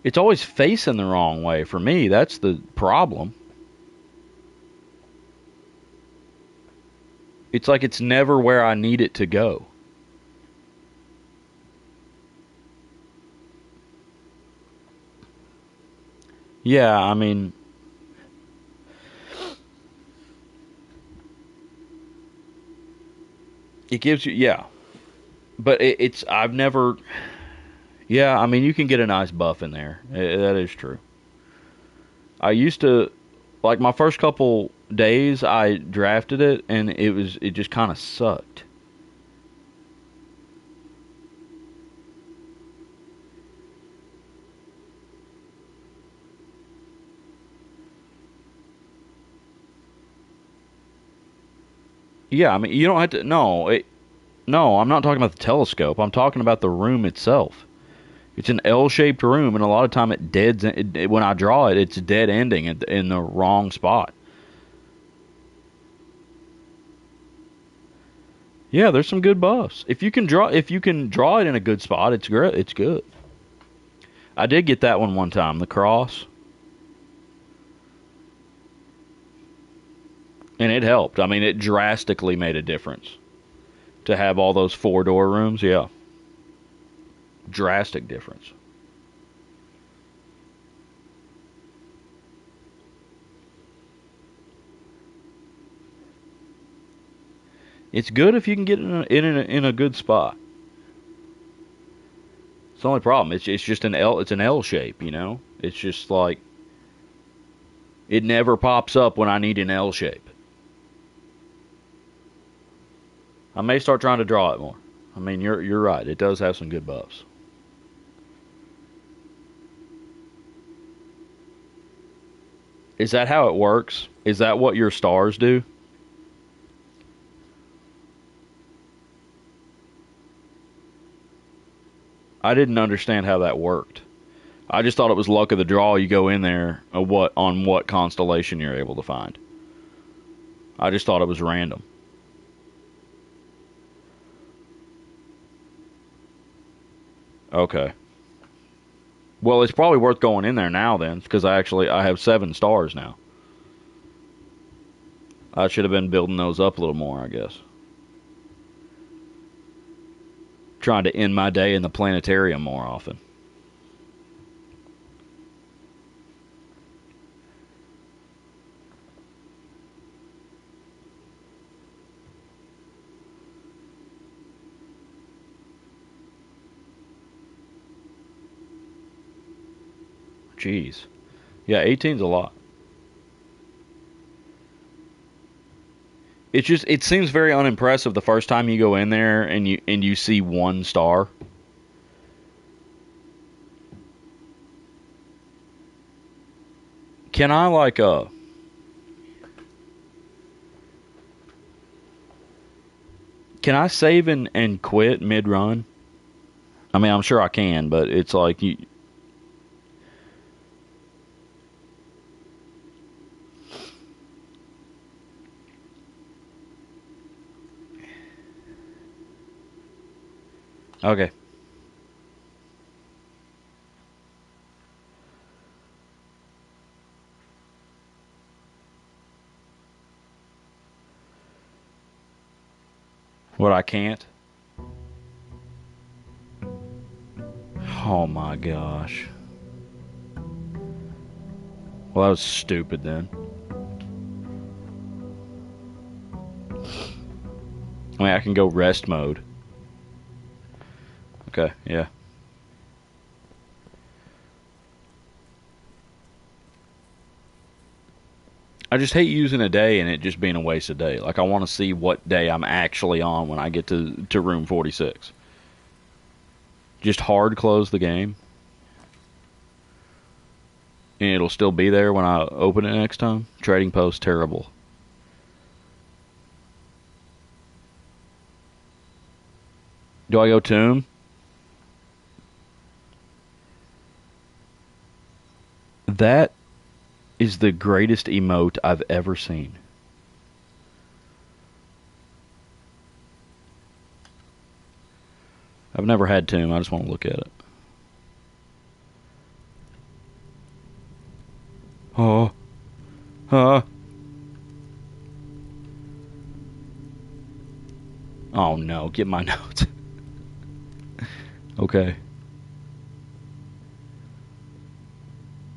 It's always facing the wrong way for me. That's the problem. It's like it's never where I need it to go. Yeah, I mean, it gives you, yeah. But I've never, yeah, I mean, you can get a nice buff in there. That is true. I used to, like my first couple days, I drafted it, and it just kind of sucked. Yeah, I mean, you don't have to, no, I'm not talking about the telescope. I'm talking about the room itself. It's an L-shaped room, and a lot of time when I draw it, it's dead ending in the wrong spot. Yeah, there's some good buffs. If you can draw it in a good spot, it's great. It's good. I did get that one time, the cross, and it helped. I mean, it drastically made a difference to have all those 4-door rooms. Yeah, drastic difference. It's good if you can get in a good spot. It's the only problem. It's just an L. It's an L shape, you know. It's just like it never pops up when I need an L shape. I may start trying to draw it more. I mean, you're right. It does have some good buffs. Is that how it works? Is that what your stars do? I didn't understand how that worked. I just thought it was luck of the draw. You go in there, what constellation you're able to find. I just thought it was random. Okay. Well, it's probably worth going in there now then, because I have 7 stars now. I should have been building those up a little more, I guess. Trying to end my day in the planetarium more often. Jeez. Yeah, 18's a lot. It seems very unimpressive the first time you go in there and you see 1 star. Can I can I save and quit mid run? I mean, I'm sure I can, but it's like you. Okay. What I can't? Oh my gosh. Well, that was stupid then. I mean, I can go rest mode. Okay, yeah. I just hate using a day and it just being a waste of day. Like, I want to see what day I'm actually on when I get to room 46. Just hard close the game. And it'll still be there when I open it next time. Trading post, terrible. Do I go tomb? That is the greatest emote I've ever seen. I've never had tomb. I just want to look at it. Oh. Oh no, get my notes. Okay.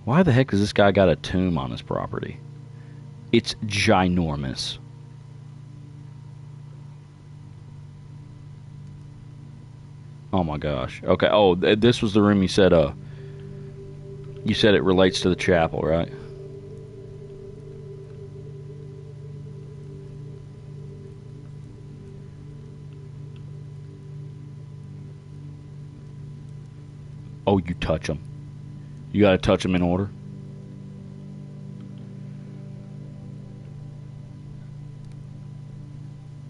Why the heck has this guy got a tomb on his property? It's ginormous. Oh my gosh. Okay. Oh, this was the room you said. You said it relates to the chapel, right? Oh, you touch them. You gotta touch them in order.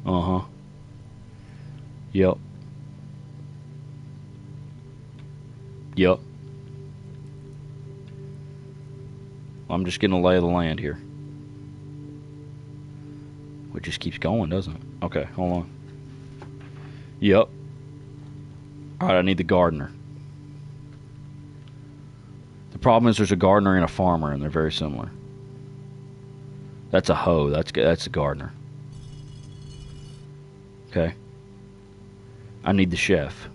Uh huh. Yep. Yep. I'm just getting a lay of the land here. It just keeps going, doesn't it? Okay, hold on. Yep. Alright, I need the gardener. The problem is there's a gardener and a farmer, and they're very similar. That's a hoe. That's a gardener. Okay. I need the chef.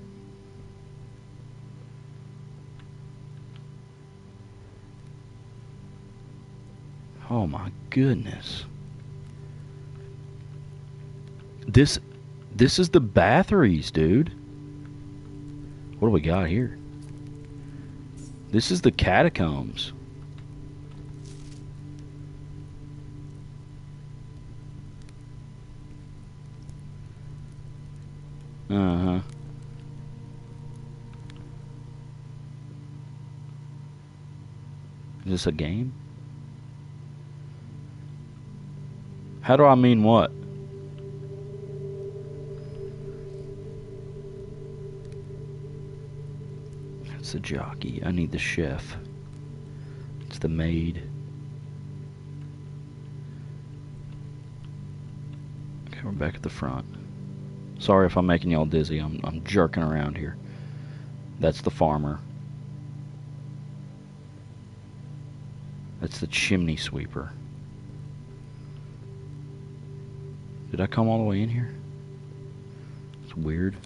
Oh my goodness. This is the Bathories, dude. What do we got here? This is the catacombs. Uh-huh. Is this a game? How do I mean what? That's the jockey. I need the chef. It's the maid. Okay, we're back at the front. Sorry if I'm making y'all dizzy. I'm jerking around here. That's the farmer. That's the chimney sweeper. Did I come all the way in here? It's weird.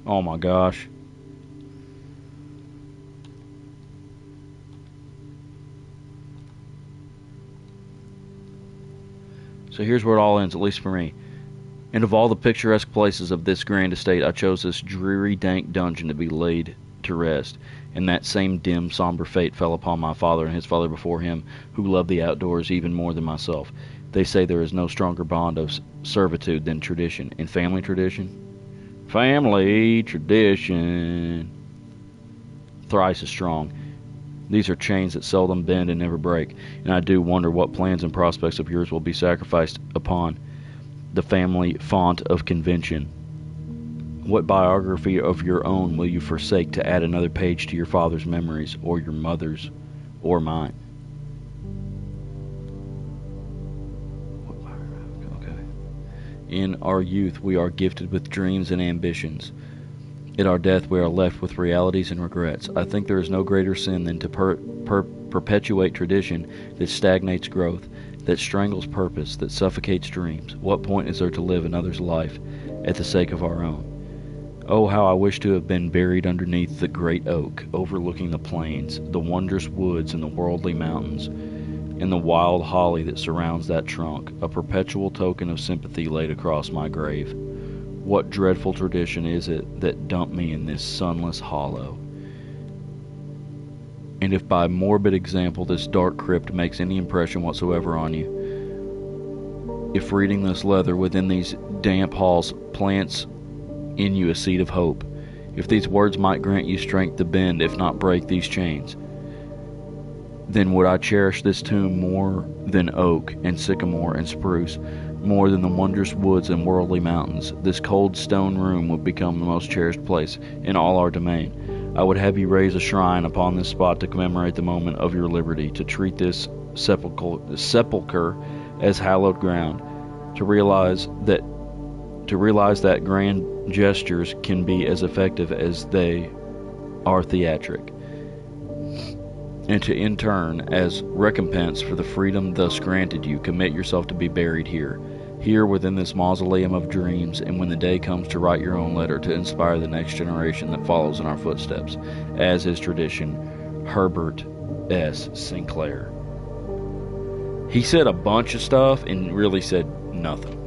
Oh my gosh. So here's where it all ends, at least for me. And of all the picturesque places of this grand estate, I chose this dreary, dank dungeon to be laid to rest. And that same dim, somber fate fell upon my father and his father before him, who loved the outdoors even more than myself. They say there is no stronger bond of servitude than tradition. And family tradition? Family tradition. Thrice as strong. These are chains that seldom bend and never break. And I do wonder what plans and prospects of yours will be sacrificed upon the family font of convention. What biography of your own will you forsake to add another page to your father's memories, or your mother's, or mine? Okay. In our youth, we are gifted with dreams and ambitions. In our death, we are left with realities and regrets. I think there is no greater sin than to perpetuate tradition that stagnates growth, that strangles purpose, that suffocates dreams. What point is there to live another's life at the sake of our own? Oh, how I wish to have been buried underneath the great oak, overlooking the plains, the wondrous woods and the worldly mountains, and the wild holly that surrounds that trunk, a perpetual token of sympathy laid across my grave. What dreadful tradition is it that dumped me in this sunless hollow? And if by morbid example this dark crypt makes any impression whatsoever on you, if reading this letter within these damp halls plants in you a seed of hope, if these words might grant you strength to bend, if not break, these chains, then would I cherish this tomb more than oak and sycamore and spruce, more than the wondrous woods and worldly mountains. This cold stone room would become the most cherished place in all our domain. I would have you raise a shrine upon this spot to commemorate the moment of your liberty, to treat this sepulchre as hallowed ground, to realize that grand gestures can be as effective as they are theatric, and to in turn, as recompense for the freedom thus granted you, commit yourself to be buried here within this mausoleum of dreams, and when the day comes to write your own letter to inspire the next generation that follows in our footsteps, as is tradition. Herbert S. Sinclair. He said a bunch of stuff and really said nothing,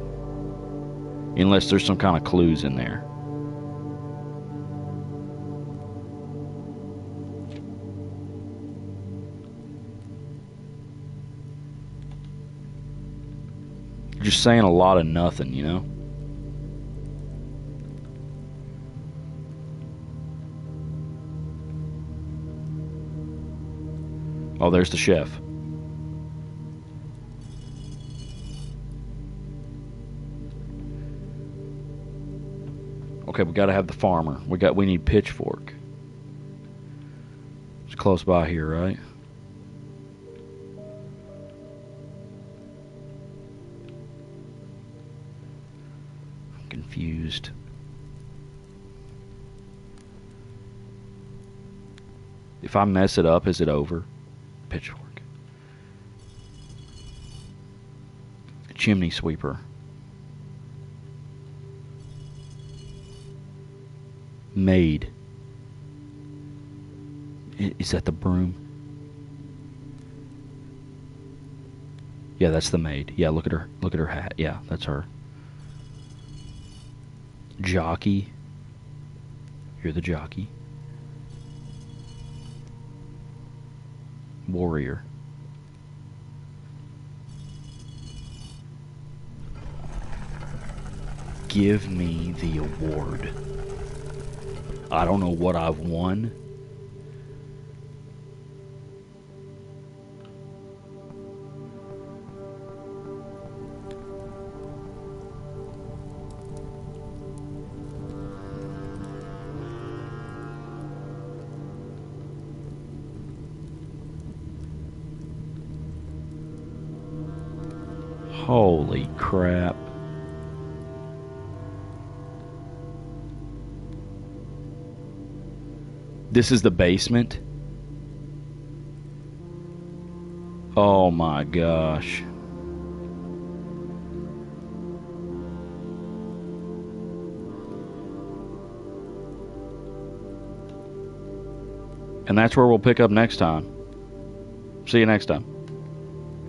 unless there's some kind of clues in there. Just saying a lot of nothing, you know? Oh, there's the chef. Okay, we gotta have the farmer. We need pitchfork. It's close by here, right? I'm confused. If I mess it up, is it over? Pitchfork. A chimney sweeper. Maid. Is that the broom? Yeah, that's the maid. Yeah, look at her. Look at her hat. Yeah, that's her. Jockey. You're the jockey. Warrior. Give me the award. I don't know what I've won. Holy crap. This is the basement? Oh my gosh. And that's where we'll pick up next time. See you next time.